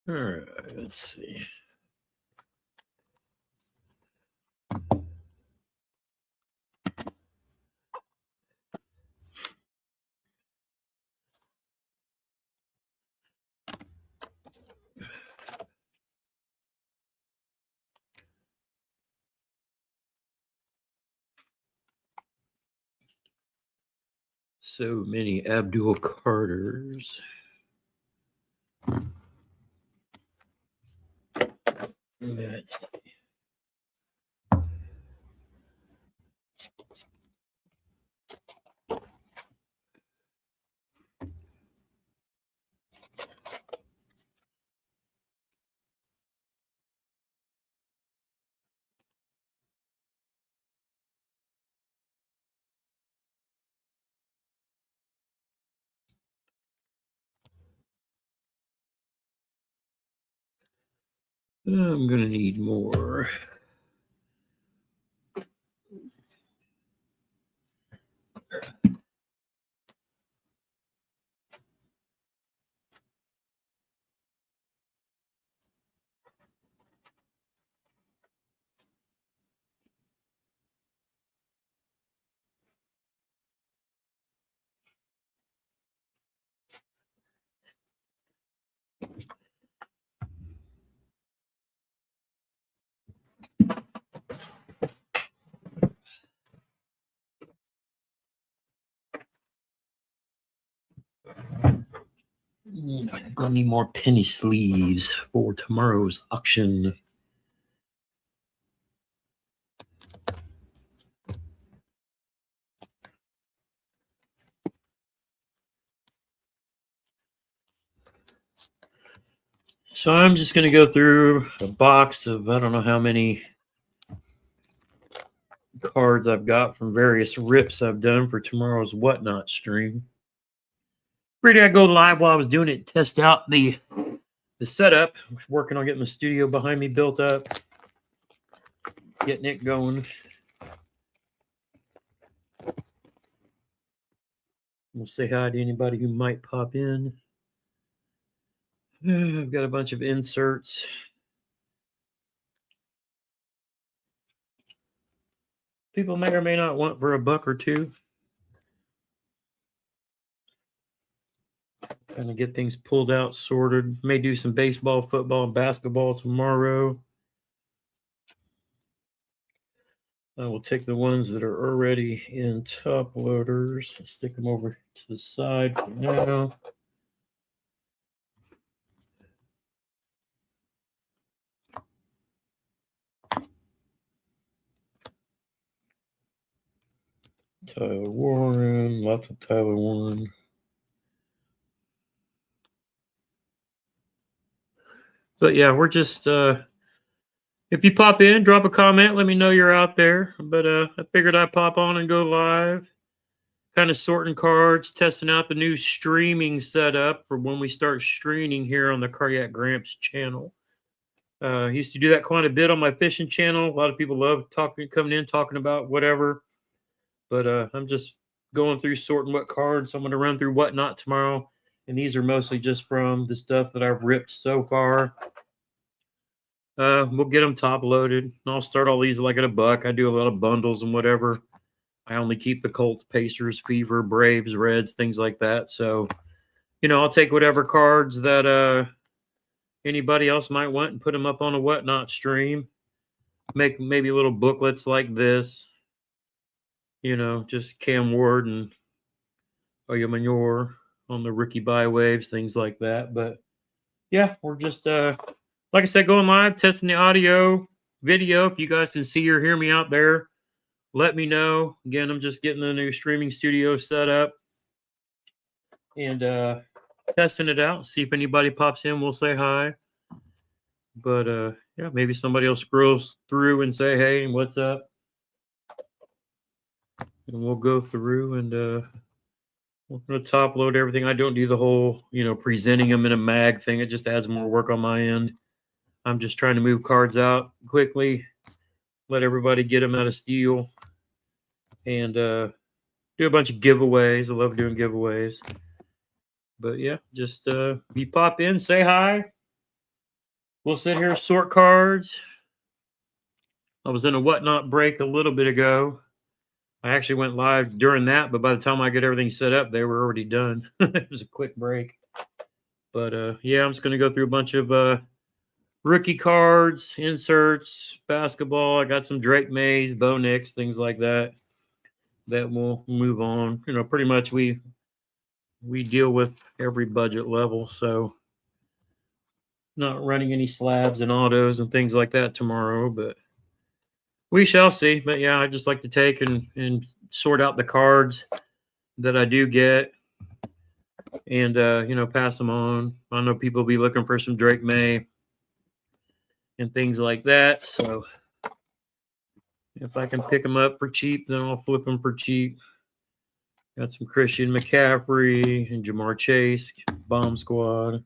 All right, let's see. So many Abdul Carters. Let's see. I'm going to need more. I'm going to need more penny sleeves for tomorrow's auction. So I'm just going to go through a box of I don't know how many cards I've got from various rips I've done for tomorrow's Whatnot stream. Ready to go live while I was doing it, test out the setup. I was working on getting the studio behind me built up, getting it going. We'll say hi to anybody who might pop in. I've got a bunch of inserts. People may or may not want for $1 or $2. Kind of get things pulled out, sorted. May do some baseball, football, and basketball tomorrow. I will take the ones that are already in top loaders and stick them over to the side for now. Tyler Warren, lots of Tyler Warren. But yeah, we're just if you pop in, drop a comment, let me know you're out there. But I figured I'd pop on and go live. Kind of sorting cards, testing out the new streaming setup for when we start streaming here on the Cardiac Gramps channel. Used to do that quite a bit on my fishing channel. A lot of people love coming in, talking about whatever. But I'm just going through sorting what cards I'm going to run through Whatnot tomorrow. And these are mostly just from the stuff that I've ripped so far. We'll get them top loaded. And I'll start all these like at $1. I do a lot of bundles and whatever. I only keep the Colts, Pacers, Fever, Braves, Reds, things like that. So, I'll take whatever cards that anybody else might want and put them up on a Whatnot stream. Make maybe little booklets like this. Just Cam Ward and Oyomanyor on the rookie buy waves, things like that. But yeah, we're just like I said, going live, testing the audio, video. If you guys can see or hear me out there, let me know. Again, I'm just getting the new streaming studio set up and testing it out. See if anybody pops in. We'll say hi. But yeah, maybe somebody will scroll through and say, hey, what's up? And we'll go through and we're going to top load everything. I don't do the whole, presenting them in a mag thing. It just adds more work on my end. I'm just trying to move cards out quickly, let everybody get them out of steel, and do a bunch of giveaways. I love doing giveaways. But yeah, just you pop in, say hi. we'll sit here, sort cards. I was in a whatnot break a little bit ago. I actually went live during that, but by the time I get everything set up, they were already done. It was a quick break. But yeah, I'm just going to go through a bunch of rookie cards, inserts, basketball. I got some Drake Mays, Bo Nix, things like that. That we'll move on. You know, pretty much we deal with every budget level, so not running any slabs and autos and things like that tomorrow, but we shall see. But yeah, I just like to take and sort out the cards that I do get and you know, pass them on. I know people will be looking for some Drake May and things like that, so if I can pick them up for cheap, then I'll flip them for cheap. Got some Christian McCaffrey and Jamar Chase, Bomb Squad,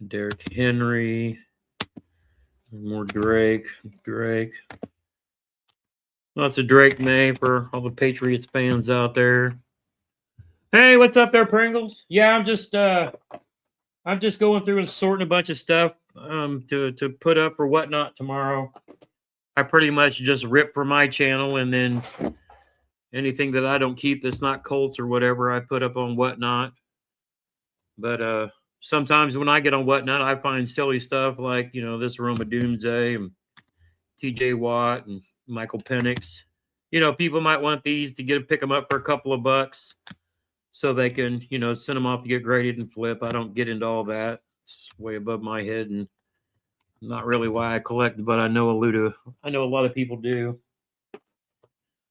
Derrick Henry, more Drake. Lots of Drake May for all the Patriots fans out there. Hey, what's up there, Pringles? Yeah, I'm just going through and sorting a bunch of stuff to put up or whatnot tomorrow. I pretty much just rip for my channel, and then anything that I don't keep that's not Colts or whatever, I put up on whatnot. But sometimes when I get on whatnot, I find silly stuff like, you know, this Roma Doomsday and TJ Watt and Michael Penix. You know, people might want these to pick them up for a couple of bucks so they can, you know, send them off to get graded and flip. I don't get into all that. It's way above my head and not really why I collect, but I know a lot of people do.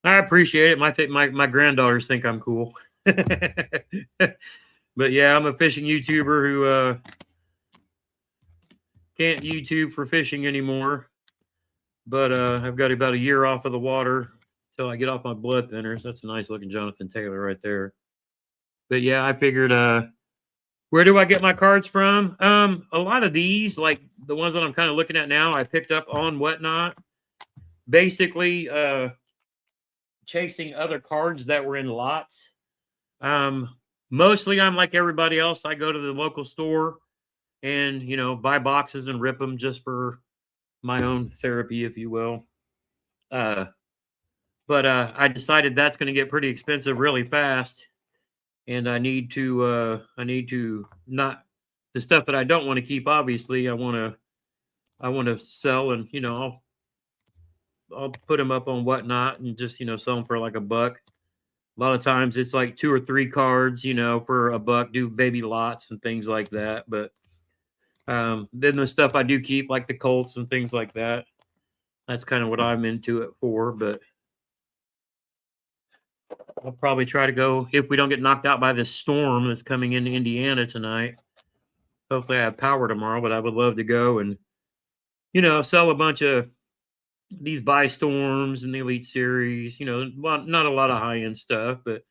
I appreciate it. My granddaughters think I'm cool. But yeah, I'm a fishing YouTuber who can't YouTube for fishing anymore. But I've got about a year off of the water until I get off my blood thinners. That's a nice looking Jonathan Taylor right there. But yeah, I figured, where do I get my cards from? A lot of these, like the ones that I'm kind of looking at now, I picked up on whatnot. Basically, chasing other cards that were in lots. Mostly I'm like everybody else. I go to the local store and, you know, buy boxes and rip them just for my own therapy, if you will. But I decided that's going to get pretty expensive really fast. And I need to not the stuff that I don't want to keep. Obviously, I want to sell, and you know, I'll put them up on whatnot and just, you know, sell them for like $1. A lot of times it's like 2 or 3 cards, you know, for $1. Do baby lots and things like that. But then the stuff I do keep, like the Colts and things like that, that's kind of what I'm into it for. But I'll probably try to go, if we don't get knocked out by this storm that's coming into Indiana tonight. Hopefully I have power tomorrow, but I would love to go and, you know, sell a bunch of these buy storms and the Elite Series. You know, not a lot of high end stuff, but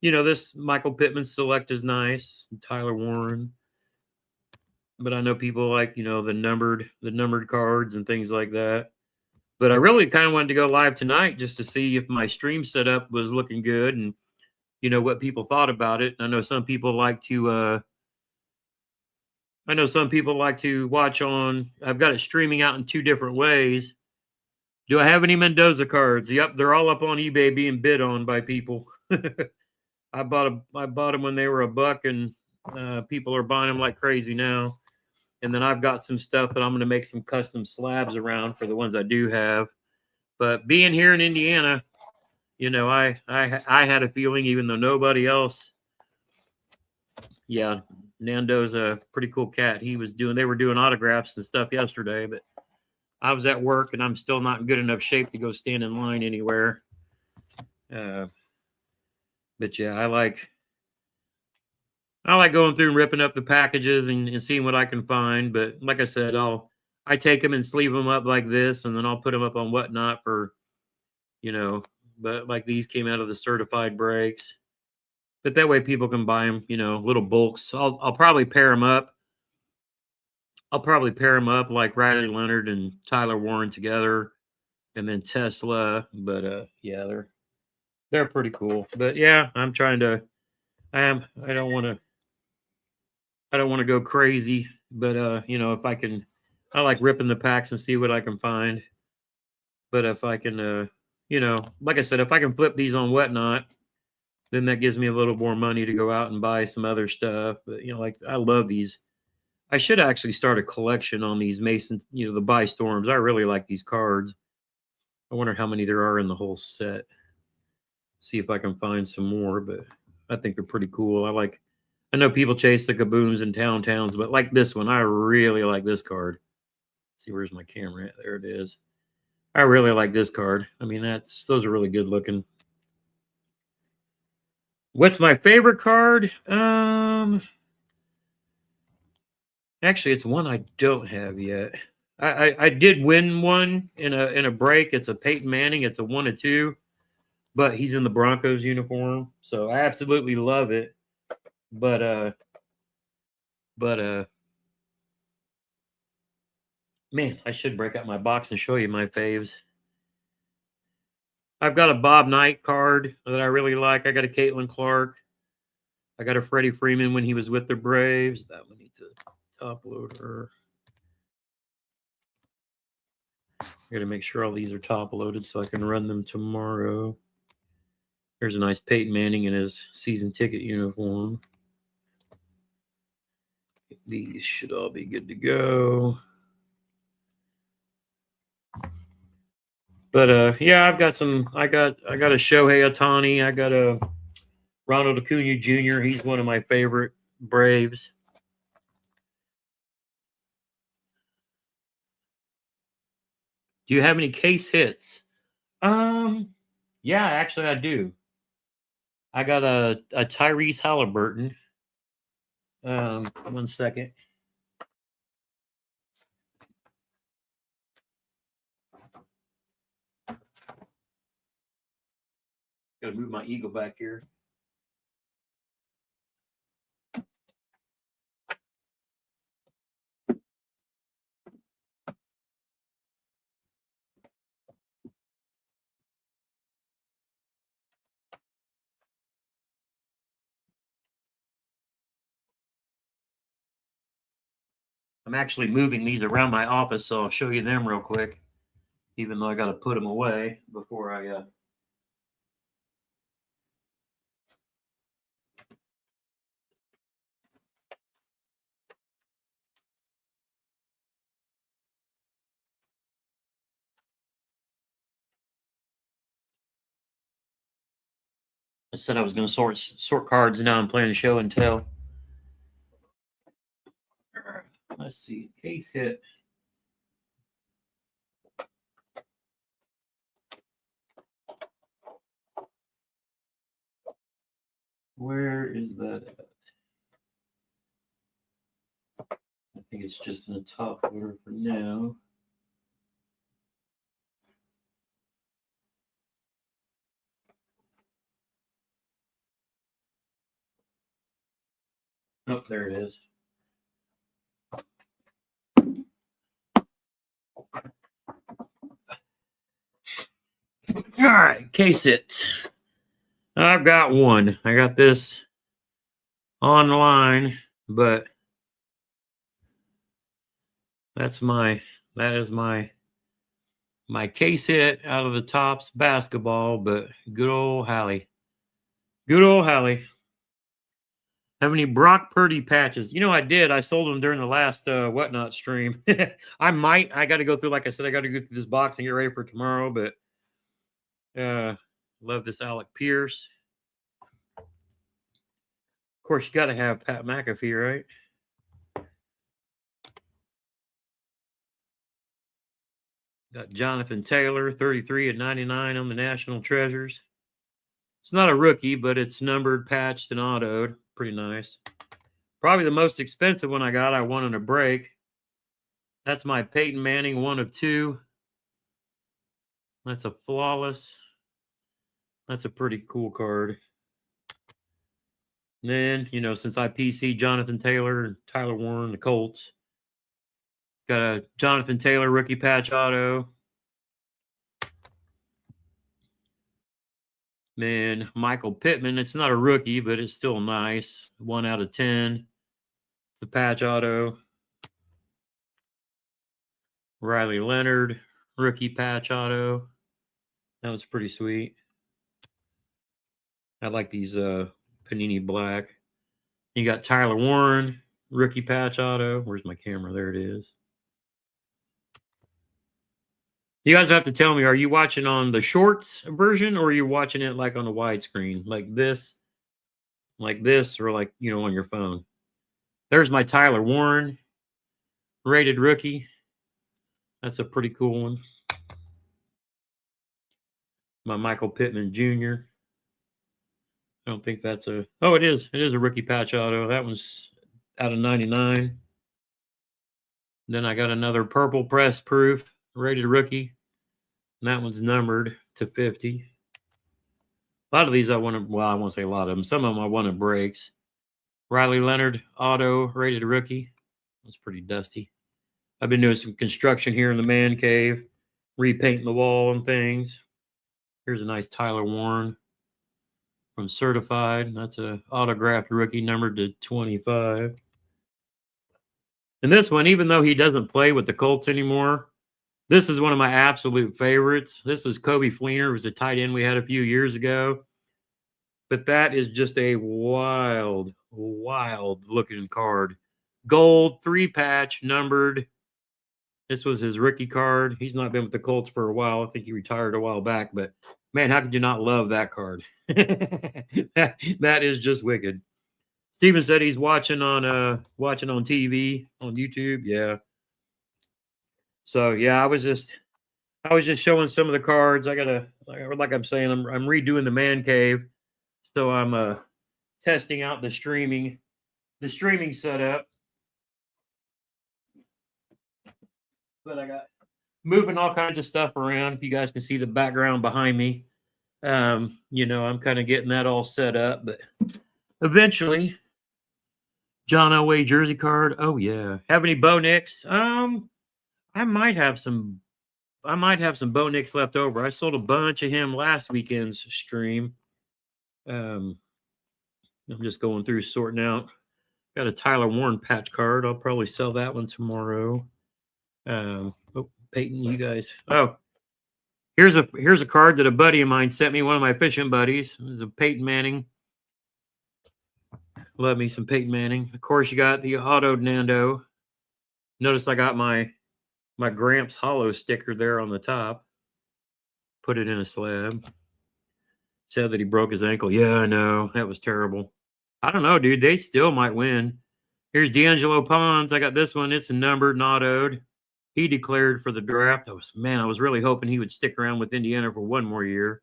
you know, this Michael Pittman Select is nice. Tyler Warren. But I know people like, you know, the numbered cards and things like that. But I really kind of wanted to go live tonight just to see if my stream setup was looking good and, you know, what people thought about it. I know some people like to watch on. I've got it streaming out in 2 different ways. Do I have any Mendoza cards? Yep, they're all up on eBay being bid on by people. I bought them when they were $1, and people are buying them like crazy now. And then I've got some stuff that I'm going to make some custom slabs around for the ones I do have. But being here in Indiana, you know, I had a feeling, even though nobody else. Yeah, Nando's a pretty cool cat. They were doing autographs and stuff yesterday, but I was at work and I'm still not in good enough shape to go stand in line anywhere. But yeah, I like going through and ripping up the packages and seeing what I can find. But like I said, I take them and sleeve them up like this, and then I'll put them up on whatnot for, you know, but like these came out of the certified breaks. But that way people can buy them, you know, little bulks. I'll probably pair them up. Like Riley Leonard and Tyler Warren together, and then Tesla. But yeah, they're pretty cool. But yeah, I don't want to go crazy, but you know, if I can I like ripping the packs and see what I can find. But if I can, you know, like I said, if I can flip these on Whatnot, then that gives me a little more money to go out and buy some other stuff. But, you know, like I love these. I should actually start a collection on these Mason, you know, the Buy Storms. I really like these cards. I wonder how many there are in the whole set. See if I can find some more, but I think they're pretty cool. I know people chase the Kabooms and Towns, but like this one, I really like this card. Let's see, where's my camera at? There it is. I really like this card. I mean, those are really good looking. What's my favorite card? Actually, it's one I don't have yet. I did win one in a break. It's a Peyton Manning. It's a 1/2, but he's in the Broncos uniform, so I absolutely love it. But man, I should break out my box and show you my faves. I've got a Bob Knight card that I really like. I got a Caitlin Clark. I got a Freddie Freeman when he was with the Braves. That one needs a top loader. I got to make sure all these are top loaded so I can run them tomorrow. There's a nice Peyton Manning in his season ticket uniform. These should all be good to go. But yeah, I've got some. I got a Shohei Ohtani. I got a Ronald Acuna Jr. He's one of my favorite Braves. Do you have any case hits? Yeah, actually I do. I got a Tyrese Halliburton. 1 second. Got to move my eagle back here. I'm actually moving these around my office, so I'll show you them real quick, even though I got to put them away before I I said I was going to sort cards, and now I'm playing show and tell. Let's see, case hit. Where is that at? I think it's just in the top order for now. Oh, there it is. All right, case hits. I've got one. I got this online, but that is my case hit out of the Topps basketball. But good old Hallie. Have any Brock Purdy patches? You know, I did. I sold them during the last Whatnot stream. I got to go through, like I said, I got to go through this box and get ready for tomorrow. But love this Alec Pierce. Of course, you got to have Pat McAfee, right? Got Jonathan Taylor, 33/99 on the National Treasures. It's not a rookie, but it's numbered, patched, and autoed. Pretty nice. Probably the most expensive one I won in a break. That's my Peyton Manning 1/2. That's a flawless. That's a pretty cool card. And then, you know, since I PC Jonathan Taylor and Tyler Warren, the Colts, got a Jonathan Taylor rookie patch auto. Then Michael Pittman. It's not a rookie, but it's still nice. 1/10. It's a patch auto. Riley Leonard, rookie patch auto. That was pretty sweet. I like these Panini Black. You got Tyler Warren, rookie patch auto. Where's my camera? There it is. You guys have to tell me, are you watching on the shorts version or are you watching it like on the widescreen? Like this, or like, you know, on your phone? There's my Tyler Warren, rated rookie. That's a pretty cool one. My Michael Pittman Jr. I don't think that's a... Oh, it is. It is a rookie patch auto. That one's out of 99. Then I got another purple press proof, rated rookie. And that one's numbered to 50. A lot of these I want to... Well, I won't say a lot of them. Some of them I want to breaks. Riley Leonard, auto, rated rookie. That's pretty dusty. I've been doing some construction here in the man cave, repainting the wall and things. Here's a nice Tyler Warren from Certified. That's a autographed rookie, numbered to 25. And this one, even though he doesn't play with the Colts anymore, this is one of my absolute favorites. This is Kobe Fleener. It was a tight end we had a few years ago. But that is just a wild, wild looking card. Gold, 3-patch, numbered. This was his rookie card. He's not been with the Colts for a while. I think he retired a while back. But, man, how could you not love that card? that is just wicked. Steven said he's watching on TV, on YouTube. Yeah. So, yeah, I was just showing some of the cards. I got to, like I'm saying, I'm redoing the man cave. So I'm testing out the streaming setup. But I got moving all kinds of stuff around. If you guys can see the background behind me, you know, I'm kind of getting that all set up. But eventually, John Elway jersey card. Oh yeah. Have any Bo Nix? I might have some Bo Nix left over. I sold a bunch of him last weekend's stream. I'm just going through sorting out. Got a Tyler Warren patch card. I'll probably sell that one tomorrow. Oh, Peyton, you guys. Oh, here's a card that a buddy of mine sent me. One of my fishing buddies. It was a Peyton Manning. Love me some Peyton Manning. Of course, you got the auto Nando. Notice I got my Gramps Hollow sticker there on the top. Put it in a slab. Said that he broke his ankle. Yeah, I know. That was terrible. I don't know, dude. They still might win. Here's D'Angelo Pons. I got this one. It's numbered, not owed. He declared for the draft. I was really hoping he would stick around with Indiana for one more year.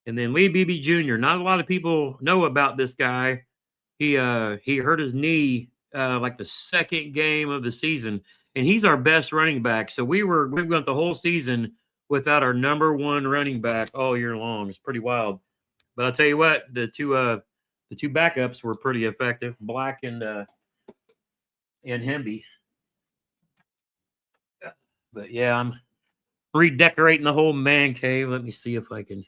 And then Lee Beebe Jr. Not a lot of people know about this guy. He hurt his knee like the second game of the season, and he's our best running back. So we went the whole season without our number one running back all year long. It's pretty wild. But I'll tell you what, the two backups were pretty effective, Black and Hemby. But yeah, I'm redecorating the whole man cave. Let me see if I can.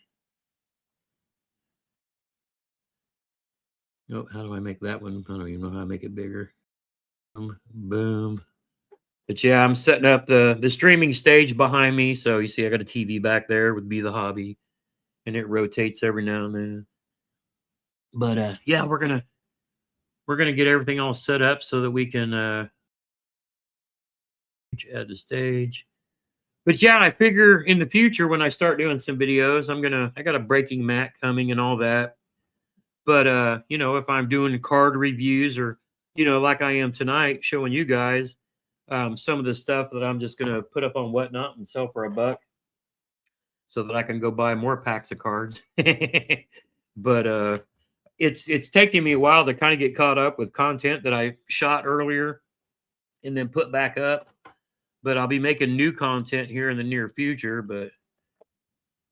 Oh, how do I make that one? I don't even know how to make it bigger. Boom. But yeah, I'm setting up the streaming stage behind me. So you see I got a TV back there with Be the Hobby. And it rotates every now and then. But yeah, we're gonna get everything all set up so that we can add the stage. But yeah, I figure in the future when I start doing some videos, I got a breaking mat coming and all that. But you know, if I'm doing card reviews or, you know, like I am tonight, showing you guys some of the stuff that I'm just gonna put up on Whatnot and sell for $1, so that I can go buy more packs of cards. But it's taking me a while to kind of get caught up with content that I shot earlier and then put back up. But I'll be making new content here in the near future. But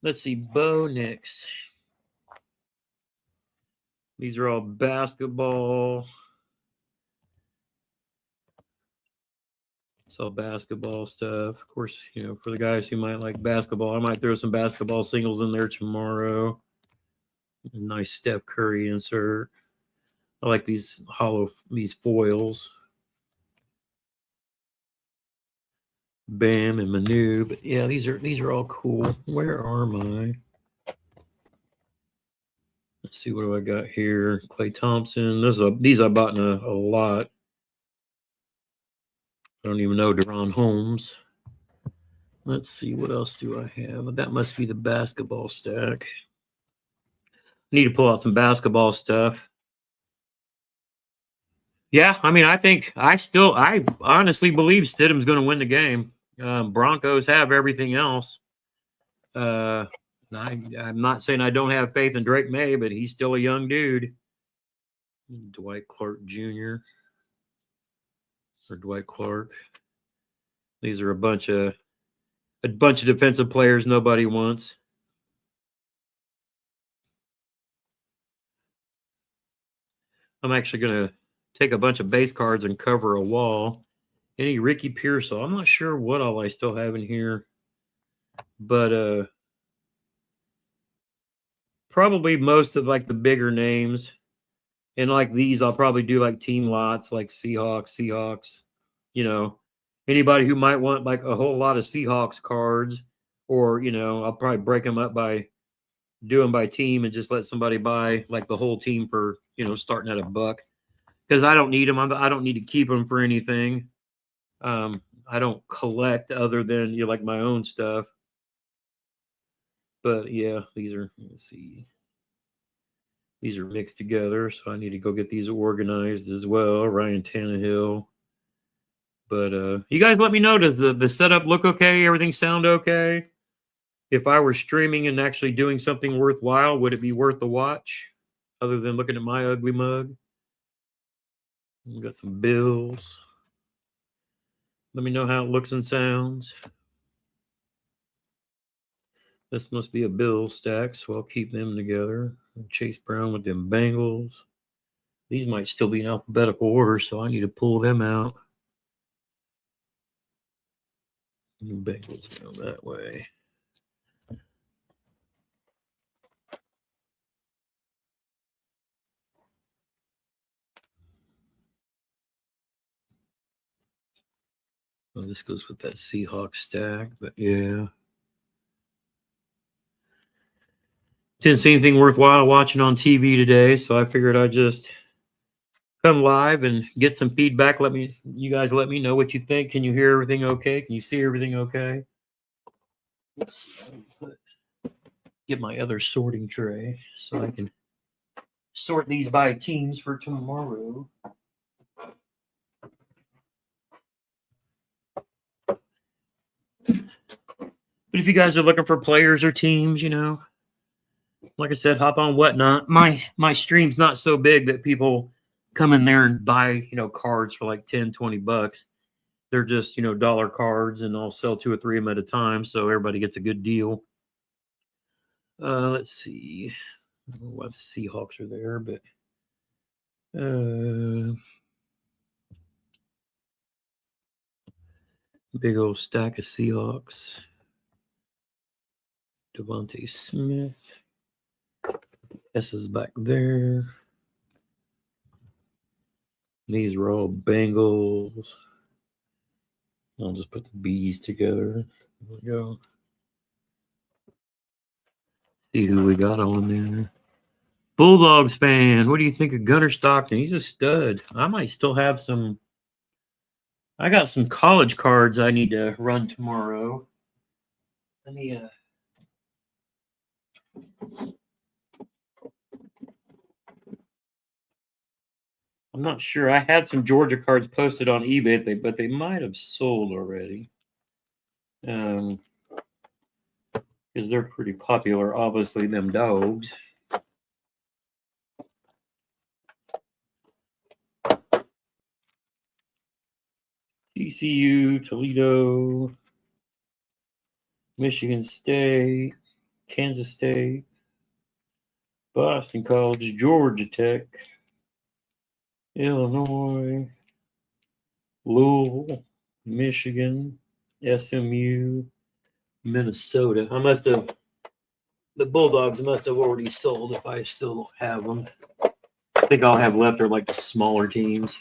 let's see, Bo Nix. These are all basketball. It's all basketball stuff. Of course, you know, for the guys who might like basketball, I might throw some basketball singles in there tomorrow. A nice Steph Curry insert. I like these foils. Bam and Manu. But yeah, these are all cool. Where are my? Let's see, what do I got here? Klay Thompson. These I bought in a lot. I don't even know Deron Holmes. Let's see, what else do I have? That must be the basketball stack. I need to pull out some basketball stuff. Yeah, I mean, I honestly believe Stidham's going to win the game. Broncos have everything else. I'm not saying I don't have faith in Drake May, but he's still a young dude. Dwight Clark Jr. or Dwight Clark. These are a bunch of defensive players nobody wants. I'm actually going to take a bunch of base cards and cover a wall. Any Ricky Pearsall. I'm not sure what all I still have in here, but probably most of like the bigger names. And like these, I'll probably do like team lots, like Seahawks. You know, anybody who might want like a whole lot of Seahawks cards, or I'll probably break them up by doing by team and just let somebody buy like the whole team for starting at $1, because I don't need them. I don't need to keep them for anything. I don't collect other than like my own stuff. But yeah, these are, let's see. These are mixed together, so I need to go get these organized as well. Ryan Tannehill. But you guys let me know, does the setup look okay? Everything sound okay? If I were streaming and actually doing something worthwhile, would it be worth the watch other than looking at my ugly mug? We've got some bills. Let me know how it looks and sounds. This must be a bill stack, so I'll keep them together. Chase Brown with them Bengals. These might still be in alphabetical order, so I need to pull them out. Bengals go that way. Well, this goes with that Seahawks stack, but yeah. Didn't see anything worthwhile watching on TV today, so I figured I'd just come live and get some feedback. You guys let me know what you think. Can you hear everything okay? Can you see everything okay? Let's get my other sorting tray so I can sort these by teams for tomorrow. But if you guys are looking for players or teams, like I said, hop on Whatnot. My stream's not so big that people come in there and buy, cards for like $10-20. They're just, dollar cards, and I'll sell 2 or 3 of them at a time, so everybody gets a good deal. Let's see. I don't know why the Seahawks are there, but big old stack of Seahawks. Devontae Smith. S is back there. These are all Bengals. I'll just put the B's together. There we go. See who we got on there. Bulldogs fan. What do you think of Gunnar Stockton? He's a stud. I might still have some. I got some college cards I need to run tomorrow. Let me I'm not sure. I had some Georgia cards posted on eBay, but they might have sold already. Because they're pretty popular, obviously, them dogs. TCU, Toledo, Michigan State, Kansas State, Boston College, Georgia Tech, Illinois, Louisville, Michigan, SMU, Minnesota. The Bulldogs must have already sold if I still don't have them. I think I'll have left are like the smaller teams.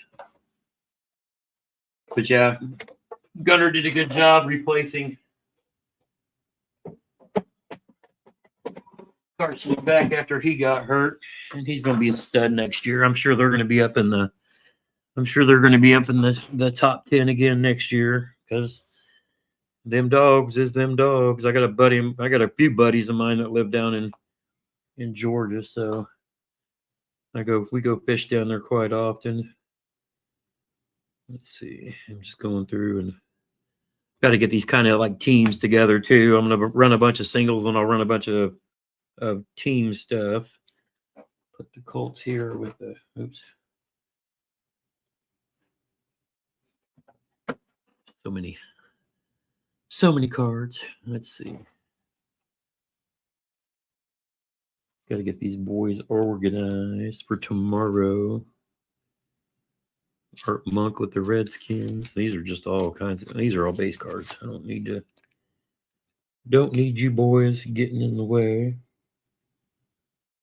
But yeah, Gunner did a good job replacing Carson back after he got hurt, and he's going to be a stud next year. I'm sure they're going to be up in the. I'm sure they're going to be up in the top 10 again next year because them dogs is them dogs. I got a few buddies of mine that live down in Georgia, so we go fish down there quite often. Let's see. I'm just going through and got to get these kind of like teams together too. I'm going to run a bunch of singles and I'll run a bunch of team stuff. Put the Colts here with the oops. So many cards. Let's see. Got to get these boys organized for tomorrow. Art Monk with the Redskins. These are just all kinds of. These are all base cards. I don't need you boys getting in the way.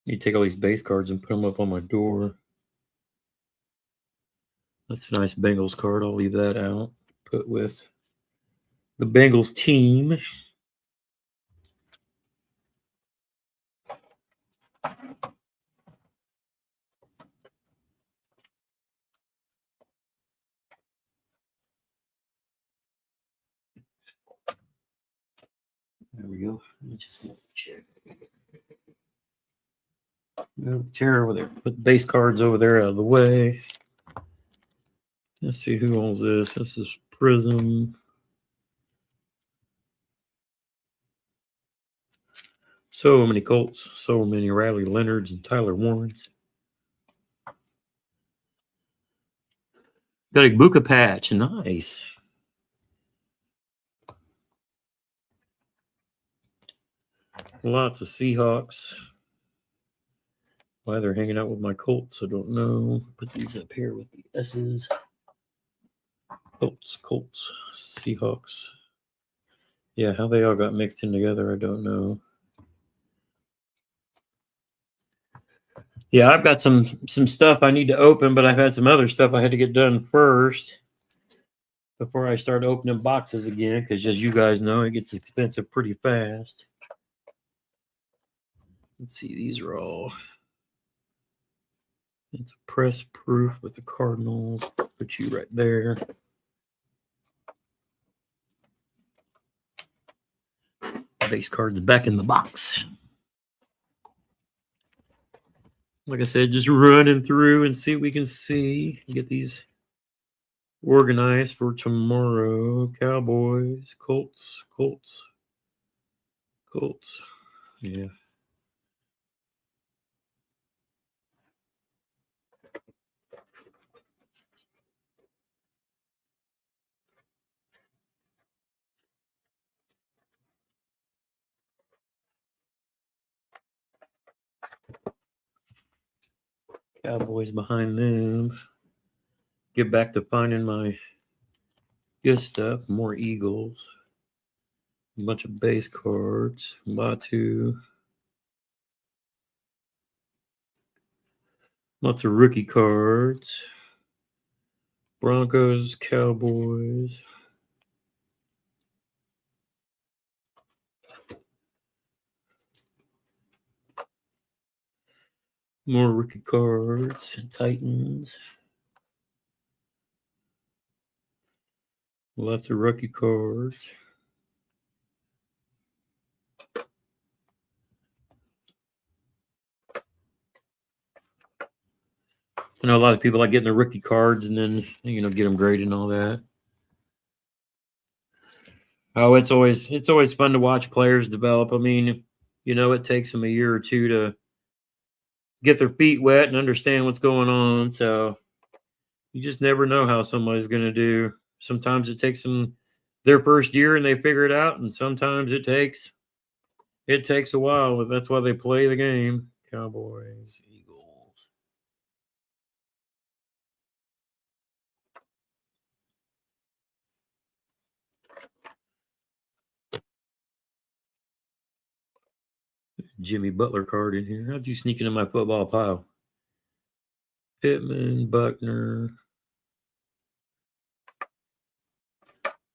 You take all these base cards and put them up on my door. That's a nice Bengals card. I'll leave that out. Put with the Bengals team. There we go. Let me just check. Move the chair over there. Put the base cards over there out of the way. Let's see who owns this. This is Prism. So many Colts. So many Riley Leonards and Tyler Warrens. Got a Buka patch. Nice. Lots of Seahawks. Why they're hanging out with my Colts, I don't know. Put these up here with the S's. Colts, Seahawks. Yeah, how they all got mixed in together, I don't know. Yeah, I've got some stuff I need to open, but I've had some other stuff I had to get done first before I start opening boxes again, because as you guys know, it gets expensive pretty fast. Let's see, these are all. It's a press proof with the Cardinals. Put you right there. Base cards back in the box. Like I said, just running through and see what we can see. Get these organized for tomorrow. Cowboys, Colts. Yeah. Cowboys behind them. Get back to finding my good stuff. More Eagles. A bunch of base cards. Batu. Lots of rookie cards. Broncos, Cowboys. More rookie cards. Titans. Lots of rookie cards. I know a lot of people like getting the rookie cards and then, get them graded and all that. Oh, it's always fun to watch players develop. I mean, it takes them a year or two to get their feet wet and understand what's going on. So you just never know how somebody's going to do. Sometimes it takes them their first year and they figure it out, and sometimes it takes a while. But that's why they play the game. Cowboys, Eagles. Jimmy Butler card in here. How'd you sneak into my football pile? Pittman, Buckner.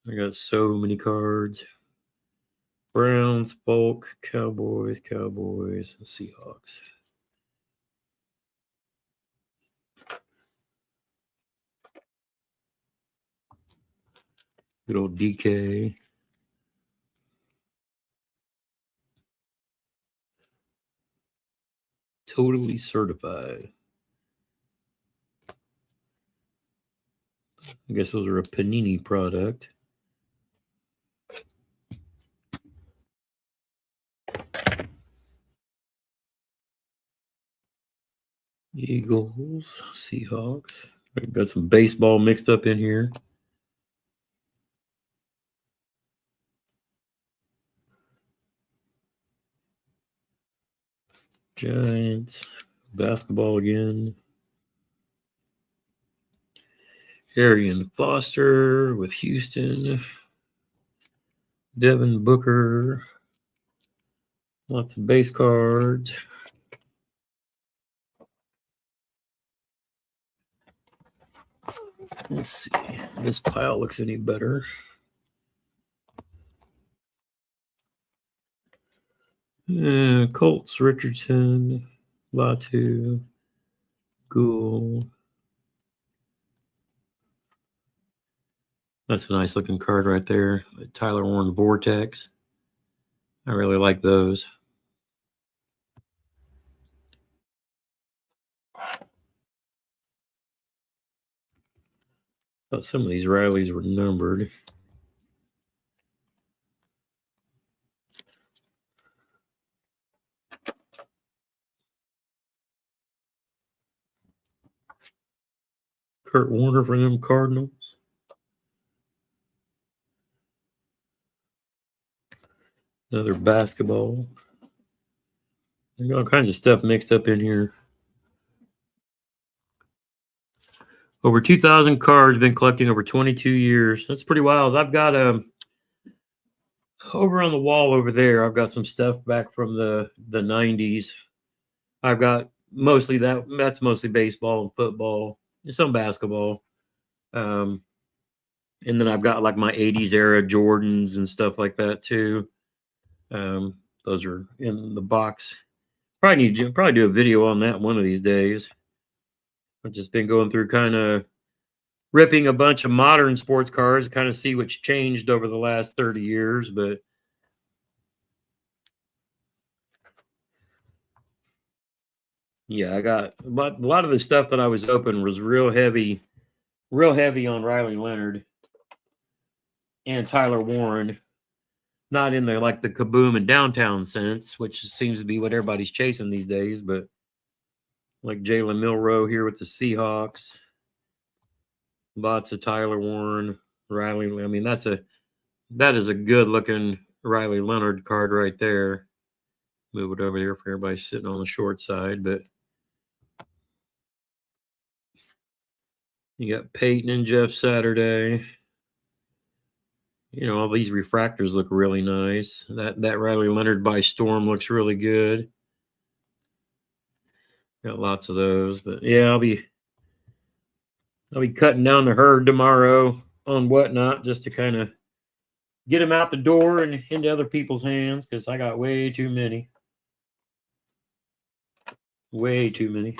I got so many cards. Browns, Bulk, Cowboys, and Seahawks. Good old DK. Totally certified. I guess those are a Panini product. Eagles, Seahawks. Got some baseball mixed up in here. Giants, basketball again. Arian Foster with Houston. Devin Booker. Lots of base cards. Let's see if this pile looks any better. Colts, Richardson, Latu, Gould. That's a nice looking card right there. Tyler Warren Vortex. I really like those. Thought some of these Rileys were numbered. Kurt Warner for them Cardinals. Another basketball. There's all kinds of stuff mixed up in here. Over 2,000 cards, been collecting over 22 years. That's pretty wild. I've got over on the wall over there, I've got some stuff back from the 90s. I've got mostly that's mostly baseball and football, some basketball. And then I've got like my 80s era Jordans and stuff like that too. Those are in the box. Probably do a video on that one of these days. I've just been going through kind of ripping a bunch of modern sports cars, kind of see what's changed over the last 30 years. But yeah, I got a lot of the stuff that I was open was real heavy on Riley Leonard and Tyler Warren. Not in the like the kaboom and downtown sense, which seems to be what everybody's chasing these days, but like Jalen Milroe here with the Seahawks. Lots of Tyler Warren, Riley. I mean, that is a good looking Riley Leonard card right there. Move it over here for everybody sitting on the short side, but you got Peyton and Jeff Saturday. You know, all these refractors look really nice. That Riley Leonard by Storm looks really good. Got lots of those, but yeah, I'll be cutting down the herd tomorrow on Whatnot just to kind of get them out the door and into other people's hands because I got way too many. Way too many.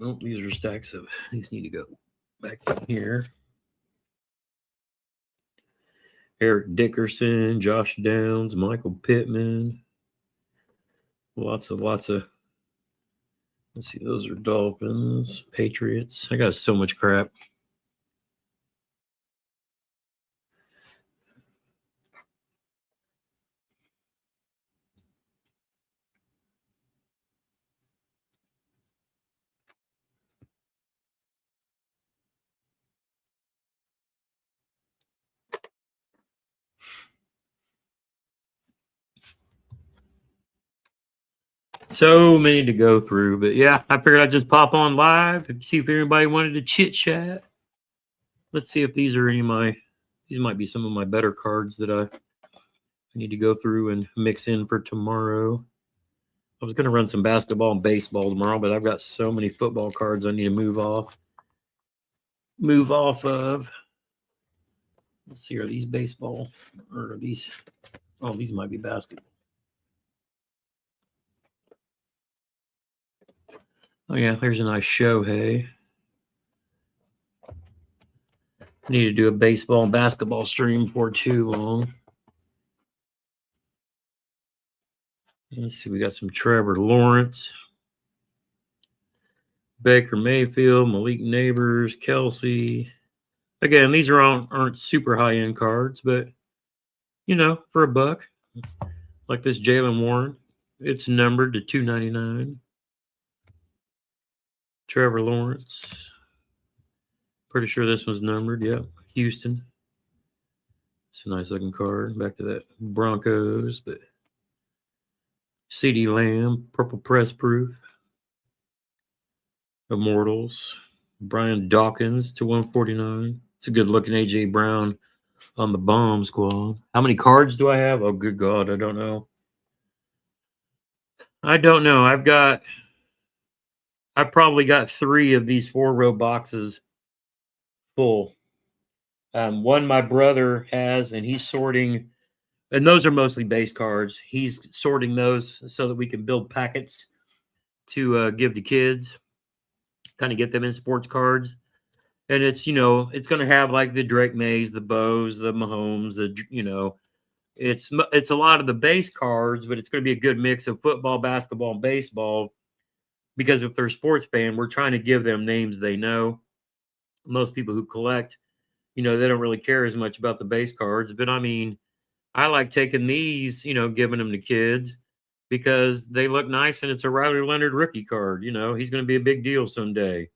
Oh, these are stacks of. These need to go back in here. Eric Dickerson, Josh Downs, Michael Pittman. Lots of. Let's see, those are Dolphins, Patriots. I got so much crap. So many to go through, but yeah, I figured I'd just pop on live and see if anybody wanted to chit chat. Let's see if these are these might be some of my better cards that I need to go through and mix in for tomorrow. I was going to run some basketball and baseball tomorrow, but I've got so many football cards I need to move off of. Let's see, are these baseball or are these? Oh, these might be basketball. Oh yeah, there's a nice Shohei. Need to do a baseball and basketball stream before too long. Let's see, we got some Trevor Lawrence, Baker Mayfield, Malik Neighbors, Kelsey. Again, these aren't super high-end cards, but, you know, for $1. Like this Jalen Warren. It's numbered to $2.99. Trevor Lawrence. Pretty sure this one's numbered. Yep. Houston. It's a nice looking card. Back to that Broncos, but CeeDee Lamb, purple press proof. Immortals. Brian Dawkins to 149. It's a good looking AJ Brown on the bomb squad. How many cards do I have? Oh, good God. I don't know. I've probably got 3 of these 4-row boxes full. One my brother has, and he's sorting, and those are mostly base cards. He's sorting those so that we can build packets to give to kids, kind of get them in sports cards. And it's, you know, it's going to have like the Drake Mays, the Bows, the Mahomes, it's a lot of the base cards, but it's going to be a good mix of football, basketball, and baseball. Because if they're a sports fan, we're trying to give them names they know. Most people who collect, you know, they don't really care as much about the base cards. But I mean, I like taking these, you know, giving them to kids because they look nice and it's a Riley Leonard rookie card. You know, he's going to be a big deal someday.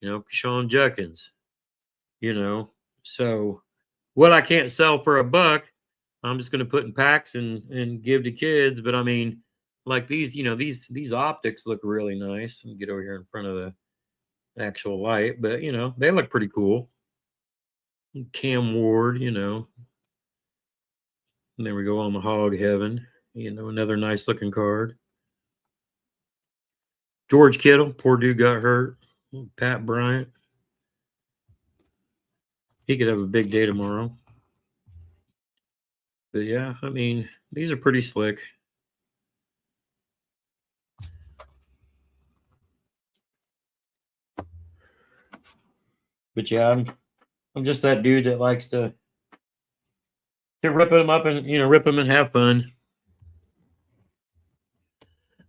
You know, Sean Judkins, you know. So what I can't sell for $1, I'm just going to put in packs and give to kids. But I mean, like these, you know, these optics look really nice. Let me get over here in front of the actual light, but you know, they look pretty cool. Cam Ward, you know. And there we go on the Hog Heaven. You know, another nice looking card. George Kittle, poor dude got hurt. Pat Bryant. He could have a big day tomorrow. But yeah, I mean, these are pretty slick. But yeah, I'm just that dude that likes to rip them up and, you know, rip them and have fun.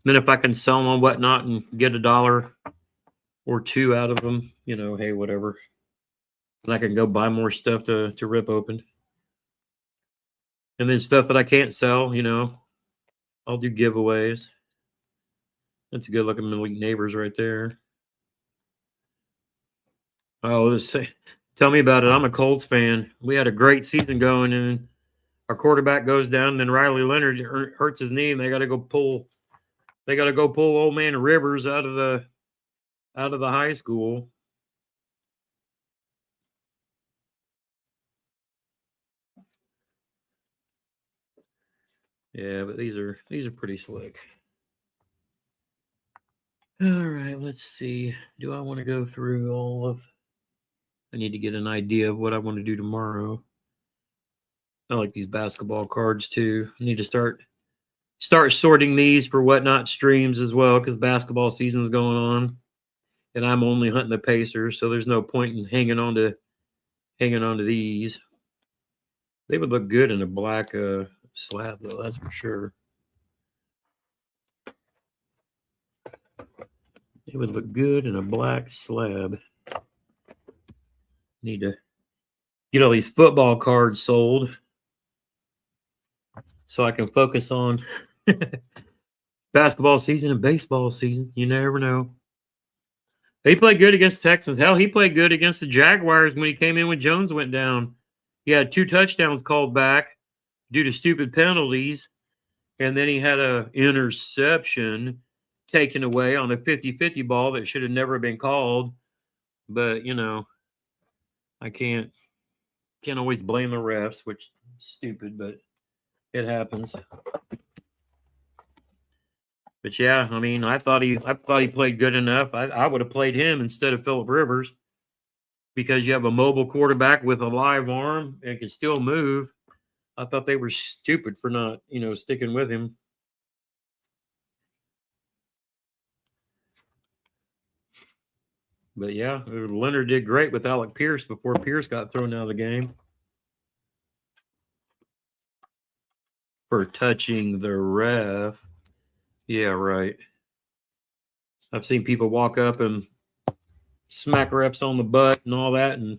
Then if I can sell them on whatnot and get $1 or $2 out of them, you know, hey, whatever. And I can go buy more stuff to rip open. And then stuff that I can't sell, you know, I'll do giveaways. That's a good looking Malik Neighbors right there. Oh, tell me about it. I'm a Colts fan. We had a great season going, and our quarterback goes down, and then Riley Leonard hurts his knee, and they got to go pull old man Rivers out of the high school. Yeah, but these are pretty slick. All right, let's see. Do I want to go through all of? I need to get an idea of what I want to do tomorrow. I like these basketball cards too. I need to start sorting these for whatnot streams as well because basketball season's going on, and I'm only hunting the Pacers, so there's no point in hanging on to these. They would look good in a black slab, though. That's for sure. It would look good in a black slab. Need to get all these football cards sold so I can focus on basketball season and baseball season. You never know. He played good against the Texans. Hell, he played good against the Jaguars when he came in when Jones went down. He had 2 touchdowns called back due to stupid penalties, and then he had an interception taken away on a 50-50 ball that should have never been called. But, you know, I can't always blame the refs, which is stupid, but it happens. But yeah, I mean, I thought he played good enough. I would have played him instead of Phillip Rivers because you have a mobile quarterback with a live arm and can still move. I thought they were stupid for not, sticking with him. But yeah, Leonard did great with Alec Pierce before Pierce got thrown out of the game for touching the ref. Yeah, right. I've seen people walk up and smack refs on the butt and all that, and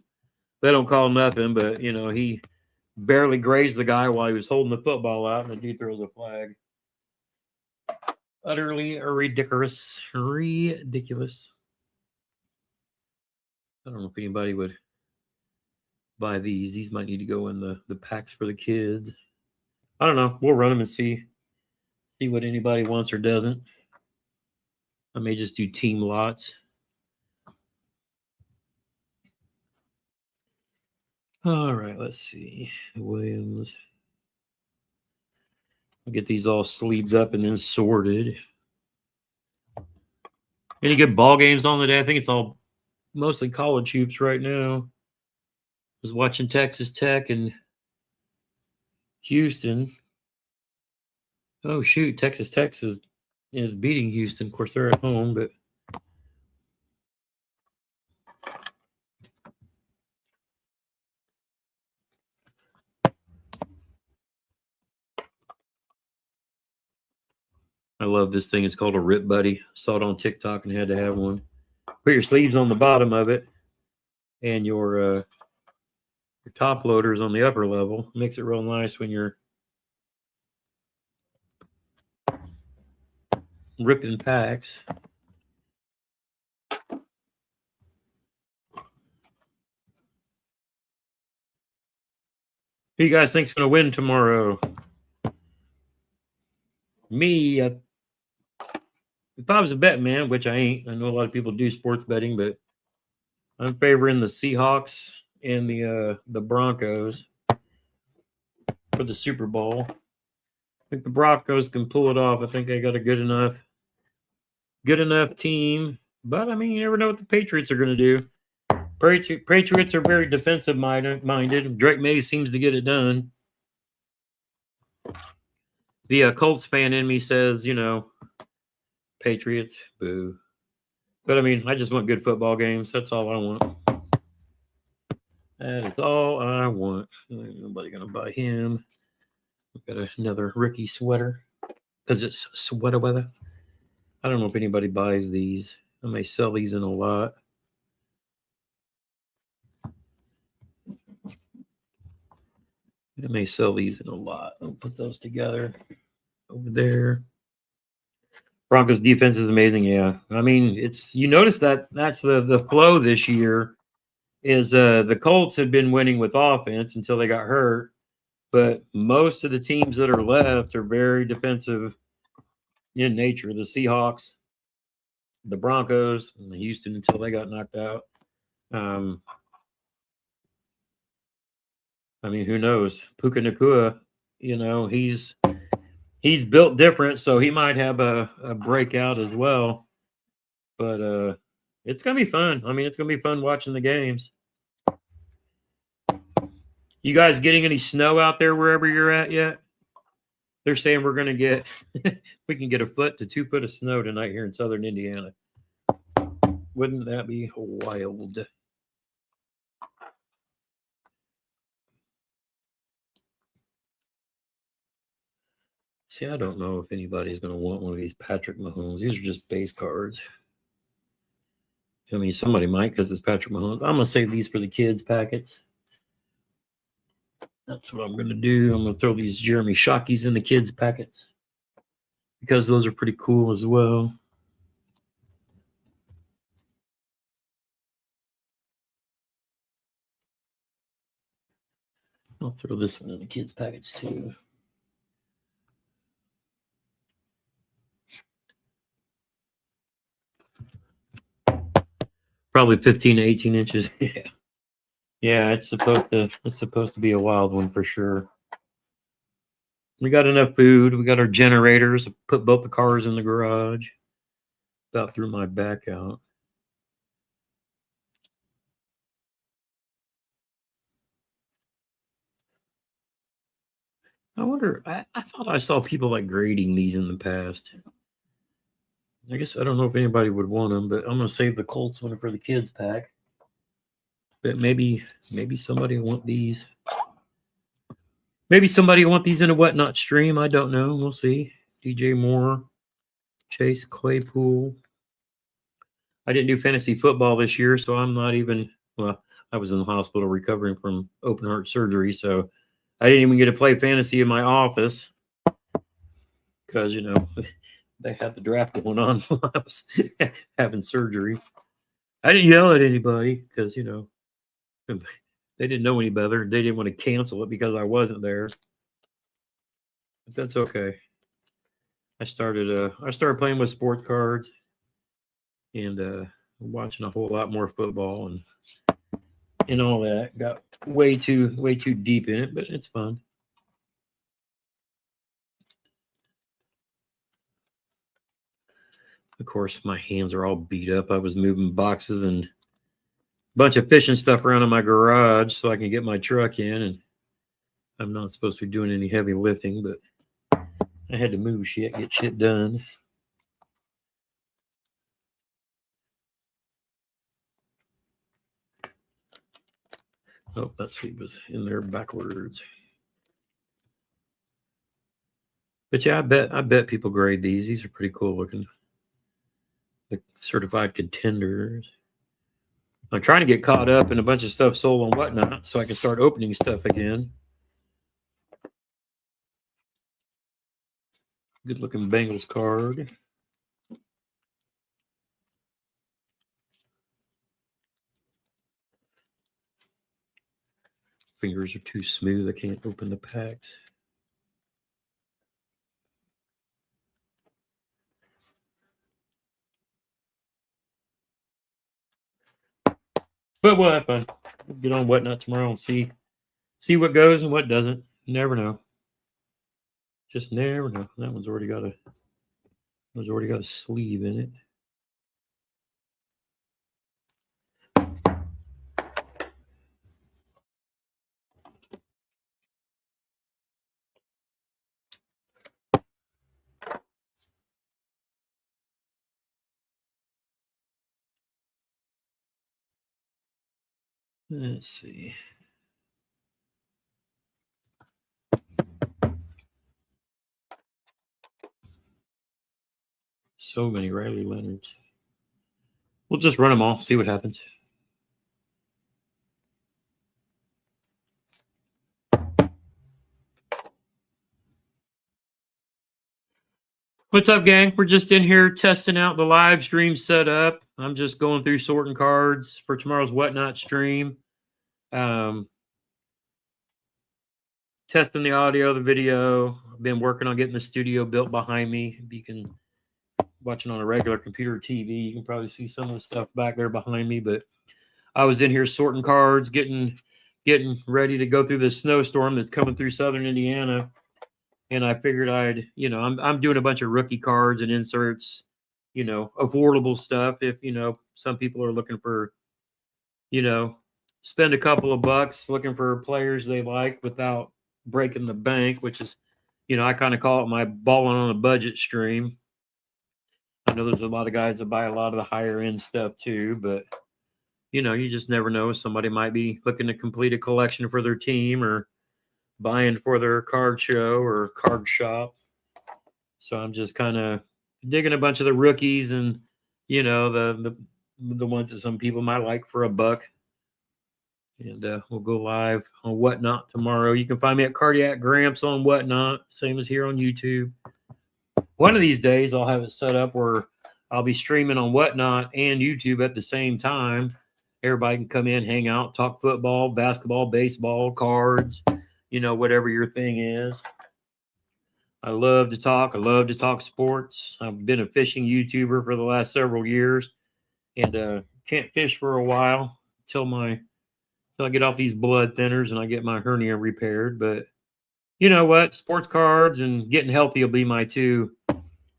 they don't call nothing. But he barely grazed the guy while he was holding the football out, and the dude throws a flag. Utterly ridiculous. Ridiculous. I don't know if anybody would buy these. These might need to go in the packs for the kids. I don't know. We'll run them and see what anybody wants or doesn't. I may just do team lots. All right, let's see. Williams. I'll get these all sleeved up and then sorted. Any good ball games on today? I think it's all mostly college hoops right now. I was watching Texas Tech and Houston. Oh shoot, Texas Tech is beating Houston. Of course, they're at home, but I love this thing. It's called a Rip Buddy. Saw it on TikTok and had to have one. Put your sleeves on the bottom of it, and your top loaders on the upper level. Makes it real nice when you're ripping packs. Who you guys think's going to win tomorrow? Me, if I was a bet man, which I ain't, I know a lot of people do sports betting, but I'm favoring the Seahawks and the Broncos for the Super Bowl. I think the Broncos can pull it off. I think they got a good enough team. But I mean, you never know what the Patriots are going to do. Patriots are very defensive minded. Drake May seems to get it done. The Colts fan in me says, Patriots, boo. But I mean, I just want good football games. That's all I want. That is all I want. Ain't nobody gonna buy him. We've got another Ricky sweater because it's sweater weather. I don't know if anybody buys these. I may sell these in a lot. I may sell these in a lot. I'll put those together over there. Broncos defense is amazing. Yeah. I mean, you notice that's the flow this year is the Colts had been winning with offense until they got hurt. But most of the teams that are left are very defensive in nature. The Seahawks, the Broncos, and the Houston until they got knocked out. I mean, who knows? Puka Nacua, he's built different, so he might have a breakout as well. But it's gonna be fun. I mean, it's gonna be fun watching the games. You guys getting any snow out there wherever you're at yet? They're saying we're gonna get we can get 1 foot to 2 foot of snow tonight here in southern Indiana. Wouldn't that be wild? See, I don't know if anybody's going to want one of these Patrick Mahomes. These are just base cards. I mean, somebody might because it's Patrick Mahomes. I'm going to save these for the kids' packets. That's what I'm going to do. I'm going to throw these Jeremy Shockeys in the kids' packets because those are pretty cool as well. I'll throw this one in the kids' packets too. Probably 15 to 18 inches. Yeah, it's supposed to be a wild one for sure. We got enough food. We got our generators. Put both the cars in the garage. About threw my back out. I wonder, I thought I saw people like grading these in the past. I guess I don't know if anybody would want them, but I'm going to save the Colts one for the kids pack. But maybe somebody will want these. Maybe somebody will want these in a whatnot stream. I don't know. We'll see. DJ Moore, Chase Claypool. I didn't do fantasy football this year, so I'm not even, well, I was in the hospital recovering from open heart surgery, so I didn't even get to play fantasy in my office because, you know, they had the draft going on while I was having surgery. I didn't yell at anybody because, you know, they didn't know any better. They didn't want to cancel it because I wasn't there. But that's okay. I started playing with sports cards and watching a whole lot more football and all that. Got way too deep in it, but it's fun. Of course, my hands are all beat up. I was moving boxes and a bunch of fishing stuff around in my garage so I can get my truck in, and I'm not supposed to be doing any heavy lifting, but I had to move shit, get shit done. Oh, let's see, it was in there backwards. But yeah, I bet people grade these. These are pretty cool looking. The certified contenders. I'm trying to get caught up in a bunch of stuff sold on whatnot so I can start opening stuff again. Good looking Bengals card. Fingers are too smooth. I can't open the packs. But we'll have fun. We'll get on whatnot tomorrow and see what goes and what doesn't. Never know. Just never know. That one's already got a sleeve in it. Let's see. So many Riley Leonards. We'll just run them all, see what happens. What's up, gang? We're just in here testing out the live stream setup. I'm just going through sorting cards for tomorrow's whatnot stream. Testing the audio, the video. I've been working on getting the studio built behind me. You can watch it on a regular computer TV. You can probably see some of the stuff back there behind me, but I was in here sorting cards, getting ready to go through this snowstorm that's coming through southern Indiana. And I figured I'd, you know, I'm doing a bunch of rookie cards and inserts, you know, affordable stuff. If, you know, some people are looking for, you know, spend a couple of bucks looking for players they like without breaking the bank, which is, you know, I kind of call it my balling on a budget stream. I know there's a lot of guys that buy a lot of the higher end stuff too, but you know, you just never know. Somebody might be looking to complete a collection for their team or buying for their card show or card shop. So I'm just kind of digging a bunch of the rookies and, you know, the ones that some people might like for $1. And we'll go live on Whatnot tomorrow. You can find me at Cardiac Gramps on Whatnot, same as here on YouTube. One of these days, I'll have it set up where I'll be streaming on Whatnot and YouTube at the same time. Everybody can come in, hang out, talk football, basketball, baseball, cards, you know, whatever your thing is. I love to talk. I love to talk sports. I've been a fishing YouTuber for the last several years and can't fish for a while until I get off these blood thinners and I get my hernia repaired. But you know what? Sports cards and getting healthy will be my two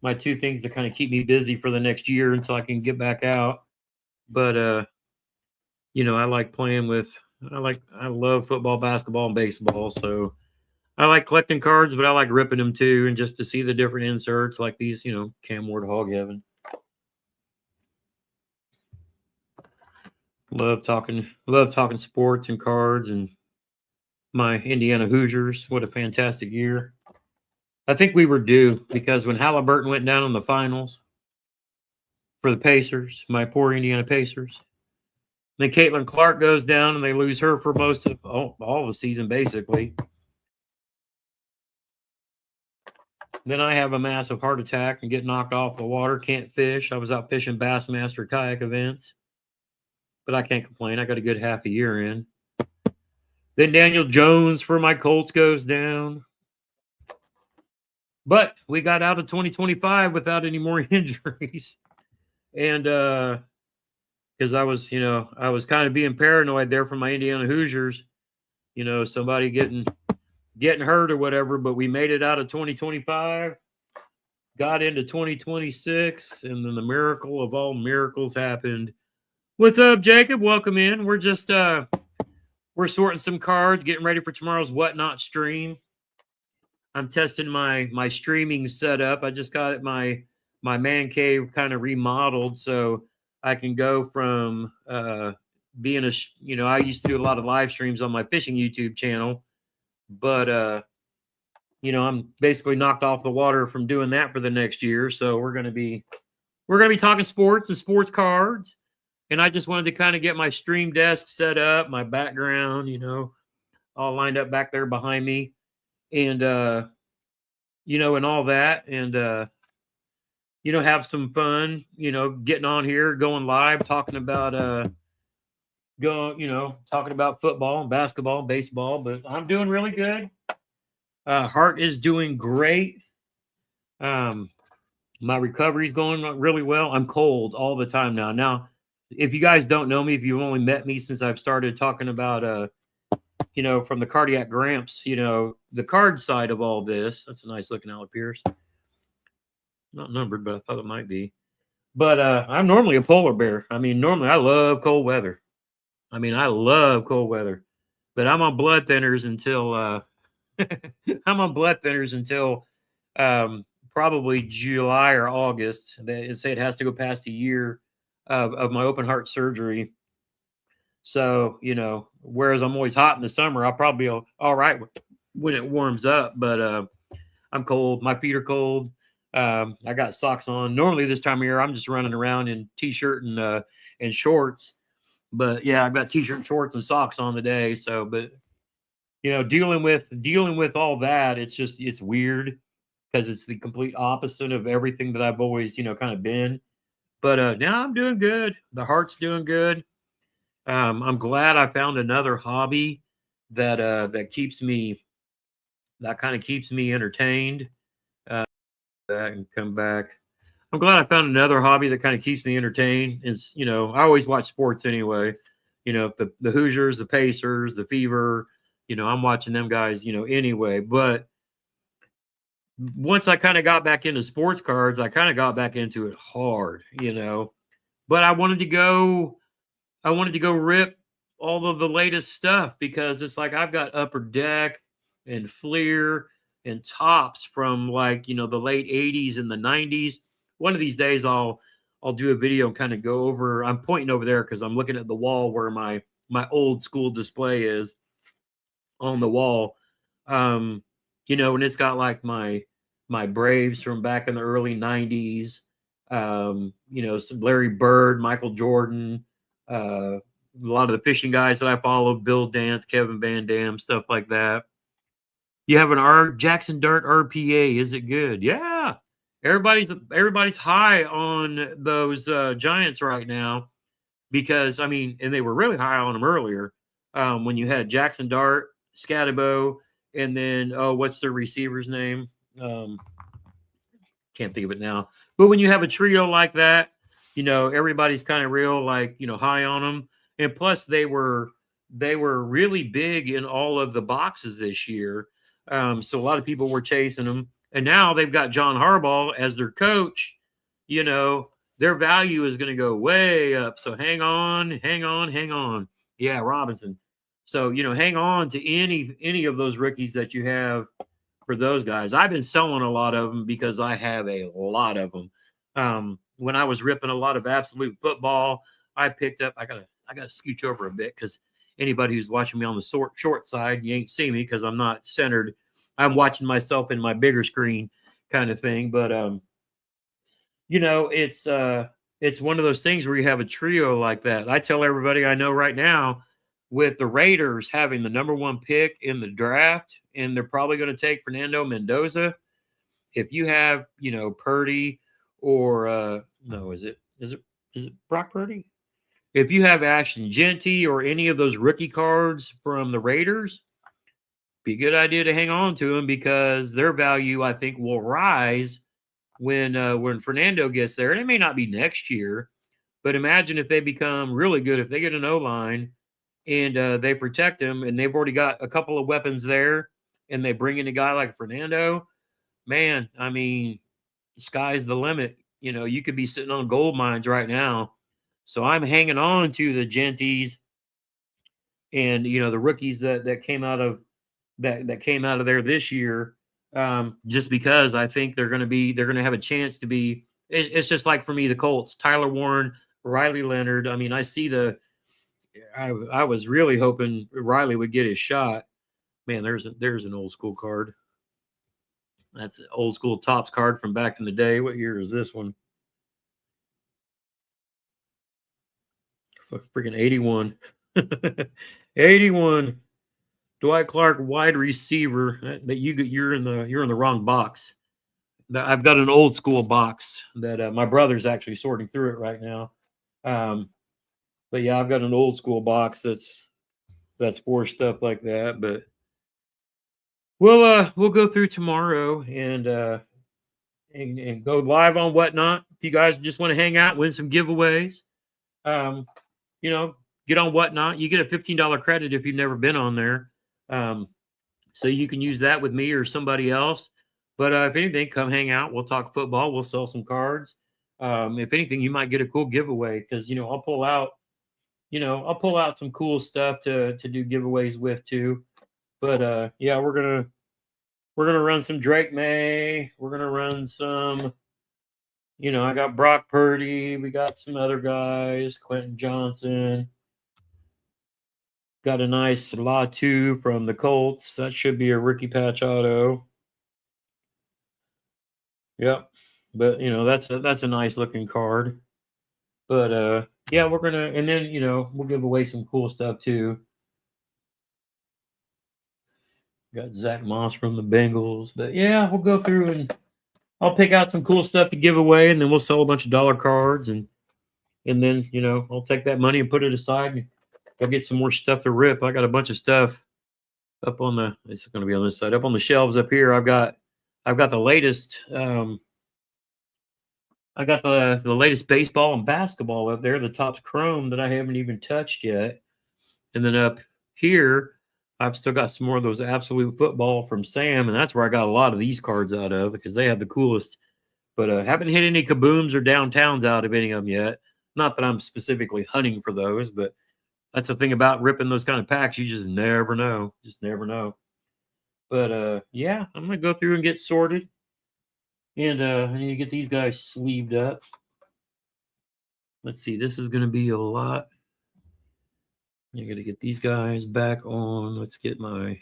things to kind of keep me busy for the next year until I can get back out. But I like playing with I love football, basketball, and baseball. So I like collecting cards, but I like ripping them too, and just to see the different inserts like these, Cam Ward Hog Heaven. Love talking sports and cards and my Indiana Hoosiers. What a fantastic year. I think we were due because when Halliburton went down in the finals for the Pacers, my poor Indiana Pacers, then Caitlin Clark goes down and they lose her for most of all the season, basically. Then I have a massive heart attack and get knocked off the water, can't fish. I was out fishing Bassmaster kayak events, but I can't complain. I got a good half a year in. Then Daniel Jones for my Colts goes down. But we got out of 2025 without any more injuries. And because I was kind of being paranoid there for my Indiana Hoosiers, somebody getting hurt or whatever, but we made it out of 2025, got into 2026, and then the miracle of all miracles happened. What's up, Jacob? Welcome in. We're just we're sorting some cards, getting ready for tomorrow's Whatnot stream. I'm testing my streaming setup. I just got my man cave kind of remodeled so I can go from being I used to do a lot of live streams on my fishing YouTube channel, but I'm basically knocked off the water from doing that for the next year. So we're gonna be talking sports and sports cards, and I just wanted to kind of get my stream desk set up, my background, all lined up back there behind me, and and all that, and have some fun, getting on here, going live, talking about talking about football and basketball and baseball. But I'm doing really good. Heart is doing great. My recovery is going really well. I'm cold all the time now. Now, if you guys don't know me, if you've only met me since I've started talking about from the cardiac gramps, the card side of all this. That's a nice looking Alec Pierce. Not numbered, but I thought it might be. But I'm normally a polar bear. I mean, normally I love cold weather. But I'm on blood thinners until probably July or August. They say it has to go past a year of my open heart surgery. So, whereas I'm always hot in the summer, I'll probably be all right when it warms up. But I'm cold. My feet are cold. I got socks on. Normally this time of year, I'm just running around in t-shirt and shorts. But yeah, I've got t-shirt, shorts, and socks on today. So, but dealing with all that, it's weird because it's the complete opposite of everything that I've always kind of been. But now I'm doing good. The heart's doing good. I'm glad I found another hobby that kind of keeps me entertained. That and come back. I'm glad I found another hobby that kind of keeps me entertained. Is I always watch sports anyway. The Hoosiers, the Pacers, the Fever. I'm watching them guys. Anyway. But once I kind of got back into sports cards, I kind of got back into it hard. But I wanted to go rip all of the latest stuff because it's like I've got Upper Deck and Fleer and tops from like the late 80s and the 90s. One of these days I'll do a video and kind of go over. I'm pointing over there because I'm looking at the wall where my old school display is on the wall. And it's got like my Braves from back in the early 90s. Some Larry Bird, Michael Jordan, a lot of the fishing guys that I follow, Bill Dance, Kevin Van Dam, stuff like that. You have an Jackson Dart RPA. Is it good? Yeah. Everybody's high on those Giants right now because, and they were really high on them earlier when you had Jackson Dart, Scatabo, and then, what's their receiver's name? Can't think of it now. But when you have a trio like that, everybody's kind of real, like, high on them. And plus they were really big in all of the boxes this year. So a lot of people were chasing him. And now they've got John Harbaugh as their coach. You know, their value is going to go way up. So hang on, hang on, hang on. Yeah, Robinson. So, you know, hang on to any of those rookies that you have for those guys. I've been selling a lot of them because I have a lot of them. When I was ripping a lot of absolute football, I picked up. I gotta scooch over a bit because anybody who's watching me on the short side, you ain't see me because I'm not centered. I'm watching myself in my bigger screen, kind of thing. But you know, it's one of those things where you have a trio like that. I tell everybody I know right now, with the Raiders having the number one pick in the draft, and they're probably going to take Fernando Mendoza. If you have, you know, Purdy or no, is it Brock Purdy? If you have Ashton Genty or any of those rookie cards from the Raiders, be a good idea to hang on to them because their value, I think, will rise when Fernando gets there. And it may not be next year, but imagine if they become really good, if they get an O line and they protect him, and they've already got a couple of weapons there, and they bring in a guy like Fernando. Man, I mean, the sky's the limit. You know, you could be sitting on gold mines right now. So I'm hanging on to the Genties and you know the rookies that came out of that came out of there this year, just because I think they're going to have a chance to be. It's just like for me, the Colts, Tyler Warren, Riley Leonard. I mean, I was really hoping Riley would get his shot. Man, there's an old school card. That's an old school Topps card from back in the day. What year is this one? Freaking 81. 81. Dwight Clark, wide receiver. That you're in the wrong box. I've got an old school box that my brother's actually sorting through it right now. But yeah, I've got an old school box that's for stuff like that. But we'll go through tomorrow and go live on Whatnot. If you guys just want to hang out, win some giveaways, you know, get on Whatnot. You get a $15 credit if you've never been on there. So you can use that with me or somebody else. But if anything, come hang out. We'll talk football. We'll sell some cards. If anything, you might get a cool giveaway because I'll pull out some cool stuff to do giveaways with too. But yeah, we're gonna run some Drake May. We're gonna run some. I got Brock Purdy. We got some other guys. Quentin Johnson. Got a nice Latu from the Colts. That should be a rookie patch auto. Yep. But that's a nice looking card. But yeah, we're gonna and then we'll give away some cool stuff too. Got Zach Moss from the Bengals. But yeah, we'll go through and I'll pick out some cool stuff to give away, and then we'll sell a bunch of dollar cards and then I'll take that money and put it aside and go get some more stuff to rip. I got a bunch of stuff up on the it's gonna be on this side. Up on the shelves up here, I've got the latest I got the latest baseball and basketball up there, the Topps Chrome that I haven't even touched yet. And then up here, I've still got some more of those absolute football from Sam, and that's where I got a lot of these cards out of because they have the coolest. But haven't hit any kabooms or downtowns out of any of them yet. Not that I'm specifically hunting for those, but that's the thing about ripping those kind of packs. You just never know. Just never know. But yeah, I'm gonna go through and get sorted. And I need to get these guys sleeved up. Let's see, this is going to be a lot. You're going to get these guys back on. Let's get my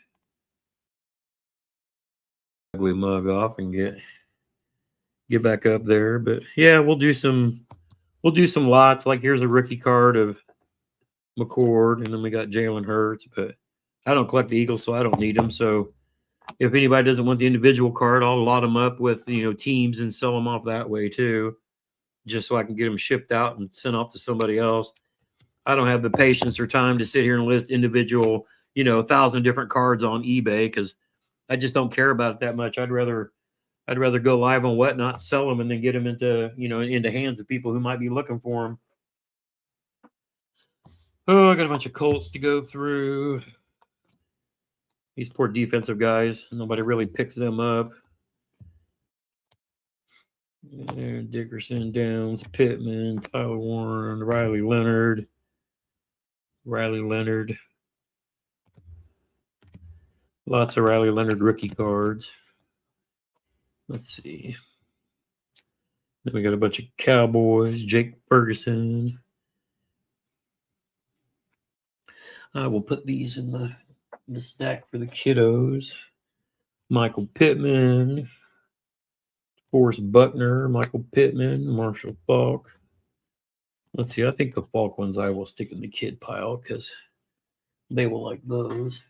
ugly mug off and get back up there. But yeah, we'll do some lots. Like here's a rookie card of McCord, and then we got Jalen Hurts. But I don't collect the Eagles, so I don't need them. So if anybody doesn't want the individual card, I'll lot them up with teams and sell them off that way too, just so I can get them shipped out and sent off to somebody else. I don't have the patience or time to sit here and list individual 1,000 different cards on eBay because I just don't care about it that much. I'd rather go live on Whatnot, sell them, and then get them into hands of people who might be looking for them. Oh, I got a bunch of Colts to go through. These poor defensive guys, nobody really picks them up. Dickerson, Downs, Pittman, Tyler Warren, Riley Leonard. Lots of Riley Leonard rookie cards. Let's see. Then we got a bunch of Cowboys, Jake Ferguson. I will put these in the stack for the kiddos. Michael Pittman, Forrest Buckner, Michael Pittman, Marshall Faulk. Let's see. I think the Faulk ones I will stick in the kid pile because they will like those.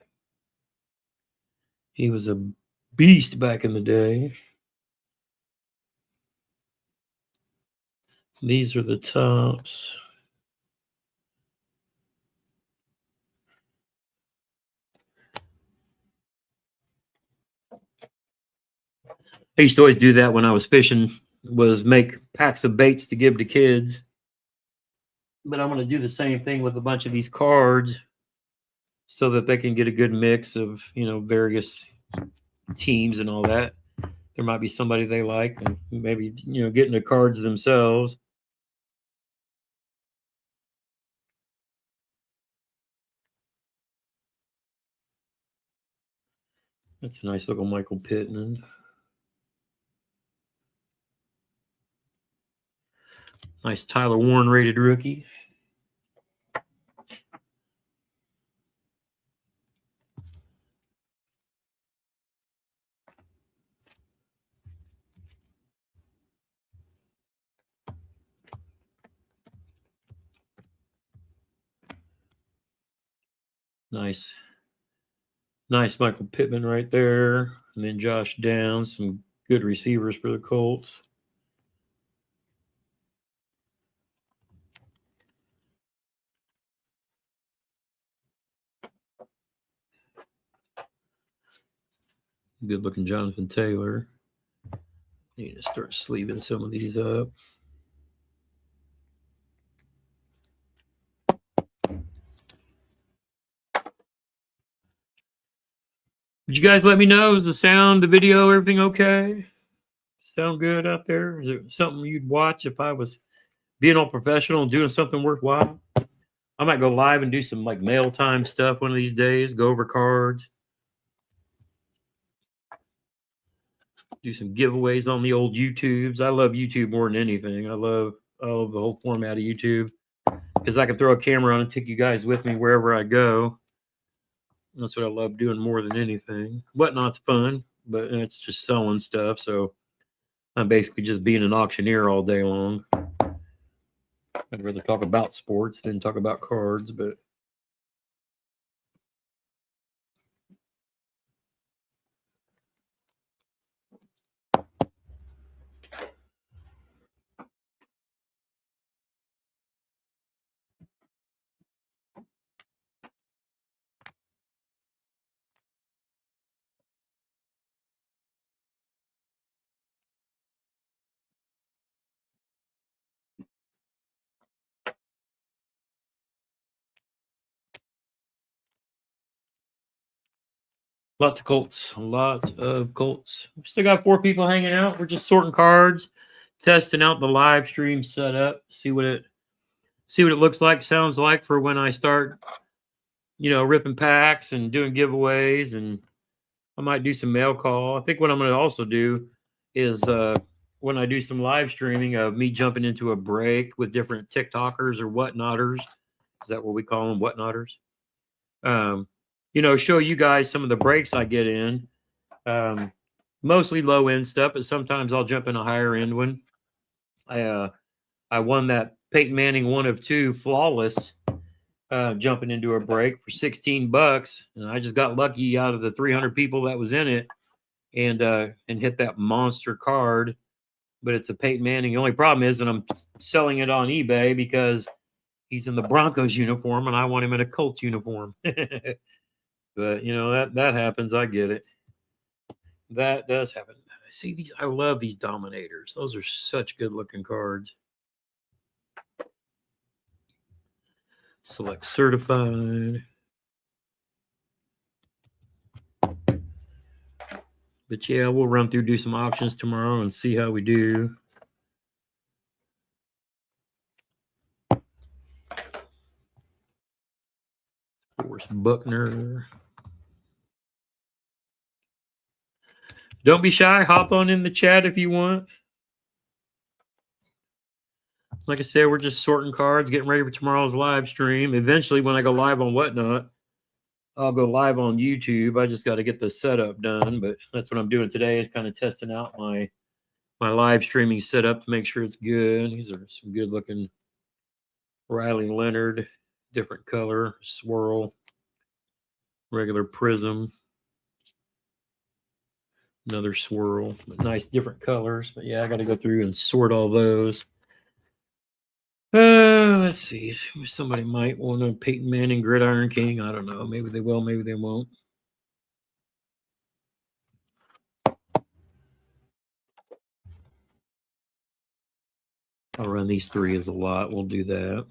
He was a beast back in the day. These are the tops. I used to always do that when I was fishing, was make packs of baits to give to kids. But I'm going to do the same thing with a bunch of these cards so that they can get a good mix of, various teams and all that. There might be somebody they like and maybe, getting the cards themselves. That's a nice little Michael Pittman. Nice Tyler Warren rated rookie. Nice Michael Pittman right there. And then Josh Downs, some good receivers for the Colts. Good looking Jonathan Taylor. Need to start sleeving some of these up. Did you guys let me know? Is the sound, the video, everything okay? Sound good out there? Is it something you'd watch if I was being all professional and doing something worthwhile? I might go live and do some like mail time stuff one of these days, go over cards, do some giveaways on the old YouTubes. I love YouTube more than anything. I love the whole format of YouTube because I can throw a camera on and take you guys with me wherever I go. That's what I love doing more than anything. Whatnot's fun, but it's just selling stuff. So I'm basically just being an auctioneer all day long. I'd rather talk about sports than talk about cards, but lots of Colts. We still got 4 people hanging out. We're just sorting cards, testing out the live stream setup, see what it looks like, sounds like for when I start, ripping packs and doing giveaways, and I might do some mail call. I think what I'm going to also do is when I do some live streaming of me jumping into a break with different TikTokers or whatnotters. Is that what we call them? Whatnotters? Show you guys some of the breaks I get in. Mostly low end stuff, but sometimes I'll jump in a higher end one. I won that Peyton Manning 1 of 2 flawless jumping into a break for $16, and I just got lucky out of the 300 people that was in it, and hit that monster card. But it's a Peyton Manning. The only problem is that I'm selling it on eBay because he's in the Broncos uniform, and I want him in a Colts uniform. But that happens. I get it. That does happen. I see these. I love these Dominators. Those are such good looking cards. Select certified. But yeah, we'll run through, do some auctions tomorrow and see how we do. Forrest Buckner. Don't be shy. Hop on in the chat if you want. Like I said, we're just sorting cards, getting ready for tomorrow's live stream. Eventually, when I go live on Whatnot, I'll go live on YouTube. I just got to get the setup done, but that's what I'm doing today, is kind of testing out my live streaming setup to make sure it's good. These are some good looking Riley Leonard, different color, swirl, regular prism, another swirl, but nice different colors. But yeah, I got to go through and sort all those. Let's see. Somebody might want a Peyton Manning Gridiron King. I don't know. Maybe they will, maybe they won't. I'll run these three as a lot. We'll do that.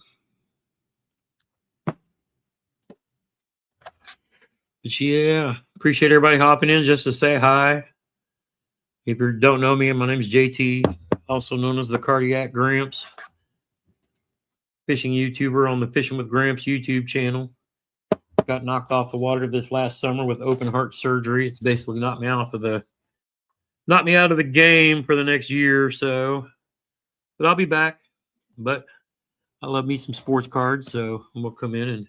But yeah, appreciate everybody hopping in just to say hi. If you don't know me, my name is JT, also known as the Cardiac Gramps, fishing YouTuber on the Fishing with Gramps YouTube channel. Got knocked off the water this last summer with open heart surgery. It's basically knocked me out of the game for the next year or so. But I'll be back. But I love me some sports cards, so we'll come in, and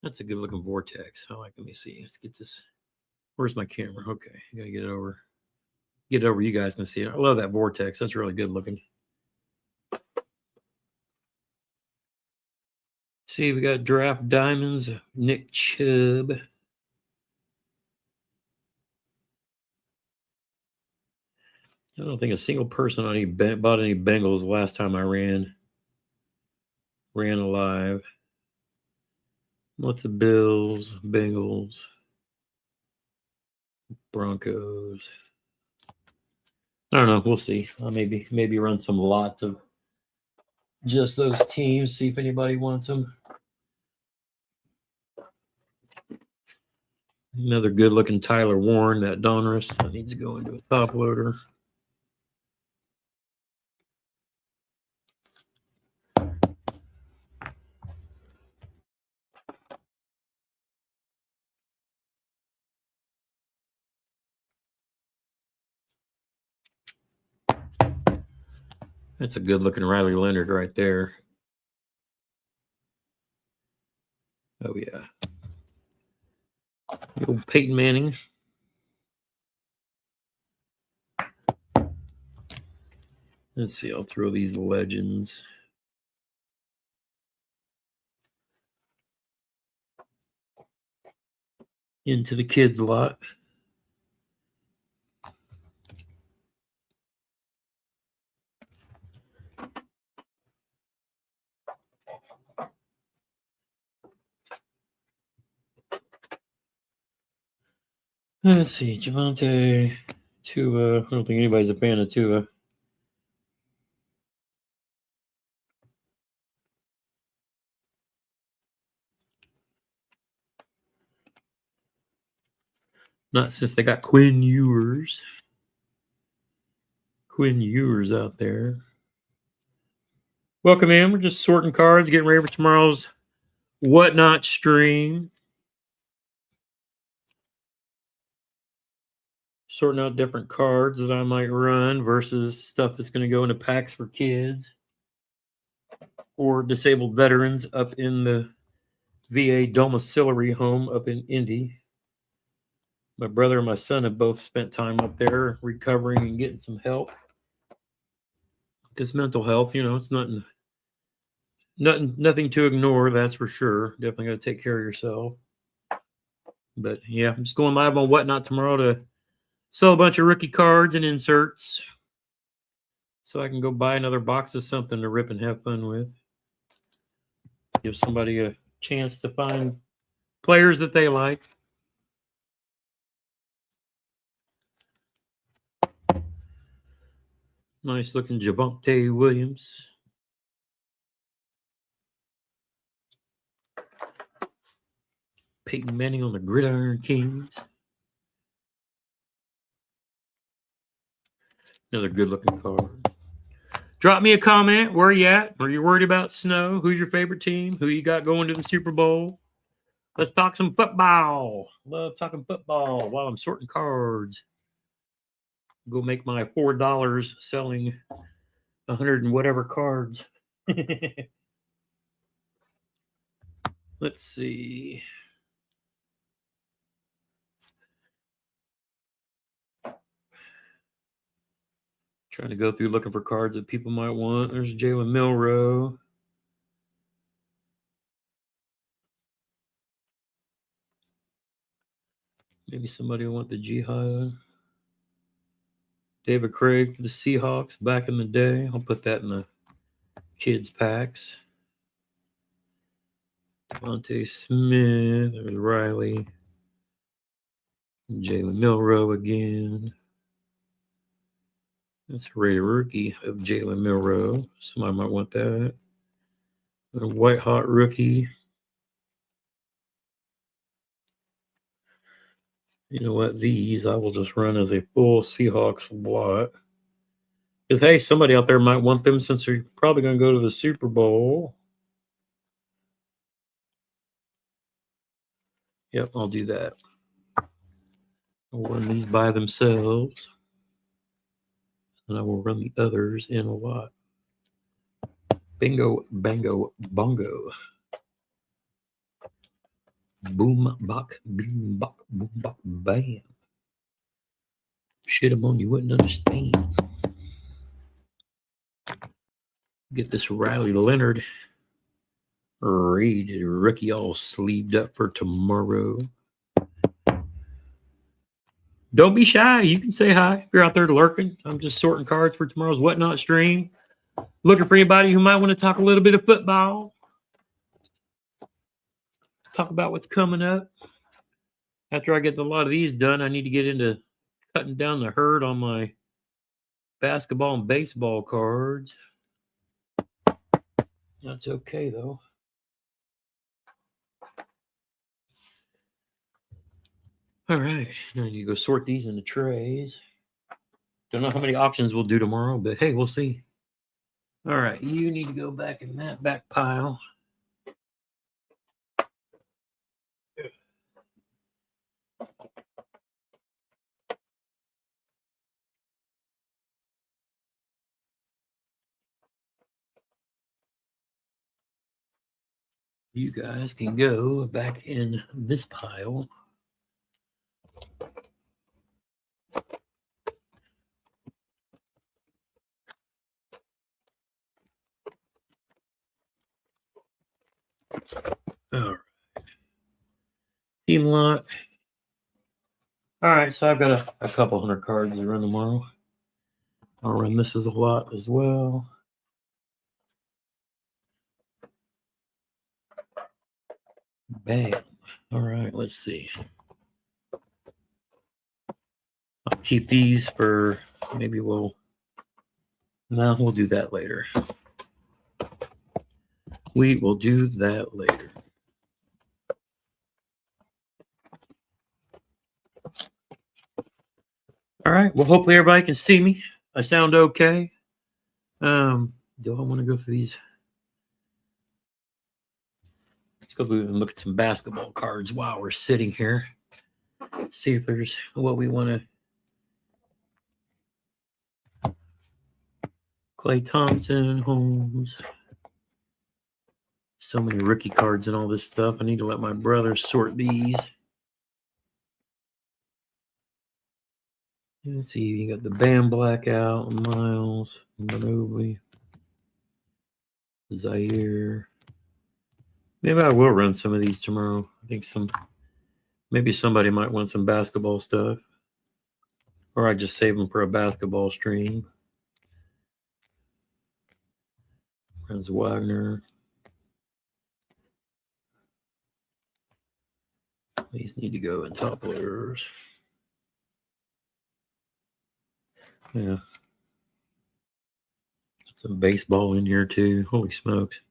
that's a good looking vortex. Let me see. Let's get this. Where's my camera? Okay, I gotta get it over. Get it over. You guys can see it. I love that vortex. That's really good looking. See, we got Draft Diamonds, Nick Chubb. I don't think a single person bought any Bengals last time I ran alive. What's the Bills, Bengals, Broncos? I don't know. We'll see. I'll maybe run some lots of just those teams, see if anybody wants them. Another good-looking Tyler Warren, that Donruss. That needs to go into a top loader. That's a good-looking Riley Leonard right there. Oh, yeah. The old Peyton Manning. Let's see. I'll throw these legends. Into the kids lot. Let's see. Javonte, Tua. I don't think anybody's a fan of Tua. Not since they got Quinn Ewers. Quinn Ewers out there. Welcome in. We're just sorting cards, getting ready for tomorrow's Whatnot stream. Sorting out different cards that I might run versus stuff that's going to go into packs for kids or disabled veterans up in the VA domiciliary home up in Indy. My brother and my son have both spent time up there recovering and getting some help. Because mental health, it's nothing to ignore, that's for sure. Definitely got to take care of yourself. But yeah, I'm just going live on Whatnot tomorrow to sell a bunch of rookie cards and inserts so I can go buy another box of something to rip and have fun with. Give somebody a chance to find players that they like. Nice looking Javonte Williams. Peyton Manning on the Gridiron Kings. Another good-looking card. Drop me a comment. Where are you at? Are you worried about snow? Who's your favorite team? Who you got going to the Super Bowl? Let's talk some football. Love talking football while I'm sorting cards. Go make my $4 selling 100 and whatever cards. Let's see. Trying to go through looking for cards that people might want. There's Jalen Milroe. Maybe somebody will want the Jihad. David Craig for the Seahawks back in the day. I'll put that in the kids' packs. Devontae Smith. There's Riley. Jalen Milroe again. That's a rated rookie of Jalen Milroe. Somebody might want that. A white hot rookie. You know what? These I will just run as a full Seahawks lot. Because, hey, somebody out there might want them since they're probably going to go to the Super Bowl. Yep, I'll do that. I'll run these by themselves. And I will run the others in a lot. Bingo, bango, bongo. Boom, bok, bing, bok, boom, bok, bam. Shit, I'm on you wouldn't understand. Get this Riley Leonard rated rookie all sleeved up for tomorrow. Don't be shy. You can say hi if you're out there lurking. I'm just sorting cards for tomorrow's Whatnot stream. Looking for anybody who might want to talk a little bit of football. Talk about what's coming up. After I get a lot of these done, I need to get into cutting down the herd on my basketball and baseball cards. That's okay, though. All right. Now I need to go sort these into trays. Don't know how many options we'll do tomorrow, but hey, we'll see. All right. You need to go back in that back pile. You guys can go back in this pile. All right. Team lot. All right, so I've got a couple hundred cards to run tomorrow. I'll run this as a lot as well. Bam. All right, let's see. I'll keep these for maybe we'll do that later. We will do that later. All right. Well, hopefully everybody can see me. I sound okay. Do I want to go through these? Let's go through and look at some basketball cards while we're sitting here. See if there's what we want to. Klay Thompson, Holmes. So many rookie cards and all this stuff. I need to let my brother sort these. Let's see. You got the Bam Blackout, Miles, Ginobili, Zaire. Maybe I will run some of these tomorrow. I think maybe somebody might want some basketball stuff. Or I just save them for a basketball stream. Franz Wagner. These need to go in top loaders. Yeah. Got some baseball in here too. Holy smokes.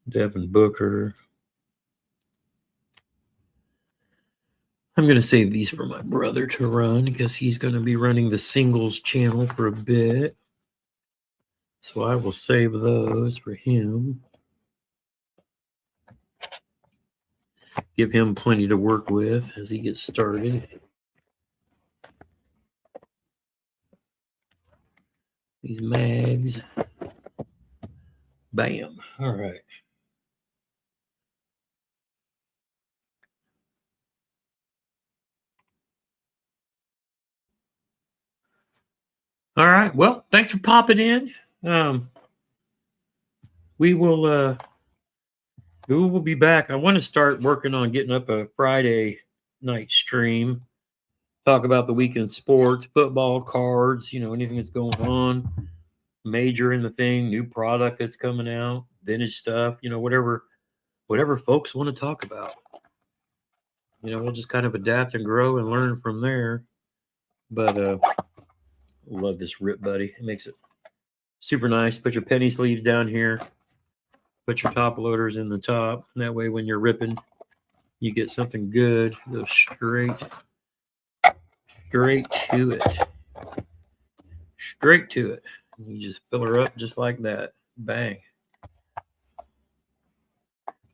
Devin Booker. I'm going to save these for my brother to run because he's going to be running the singles channel for a bit. So I will save those for him. Give him plenty to work with as he gets started. These mags. Bam. All right. All right. Well, thanks for popping in. We will be back. I want to start working on getting up a Friday night stream. Talk about the weekend sports, football, cards, anything that's going on. Major in the thing, new product that's coming out, vintage stuff, whatever folks want to talk about. We'll just kind of adapt and grow and learn from there. But love this rip buddy. It makes it super nice. Put your penny sleeves down here. Put your top loaders in the top. And that way when you're ripping, you get something good. Go straight to it. Straight to it. You just fill her up just like that. Bang.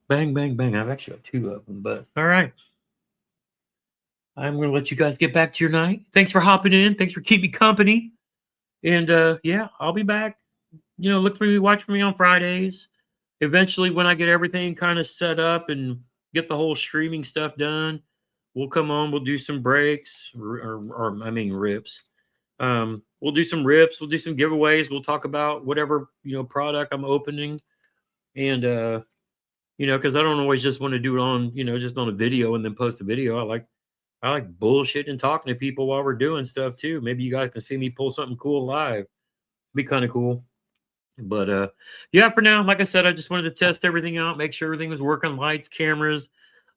Bang, bang, bang. I've actually got two of them, but all right. I'm going to let you guys get back to your night. Thanks for hopping in. Thanks for keeping me company. And yeah, I'll be back. Look for me, watch for me on Fridays. Eventually, when I get everything kind of set up and get the whole streaming stuff done, we'll come on. We'll do some breaks, or I mean rips. We'll do some rips. We'll do some giveaways. We'll talk about whatever product I'm opening, and because I don't always just want to do it on just on a video and then post a video. I like bullshit and talking to people while we're doing stuff too. Maybe you guys can see me pull something cool live. Be kind of cool. But yeah, for now, like I said, I just wanted to test everything out, make sure everything was working, lights, cameras.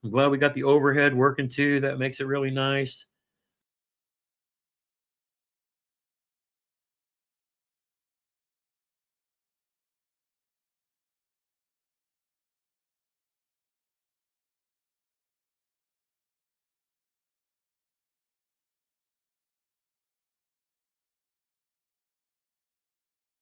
I'm glad we got the overhead working too. That makes it really nice.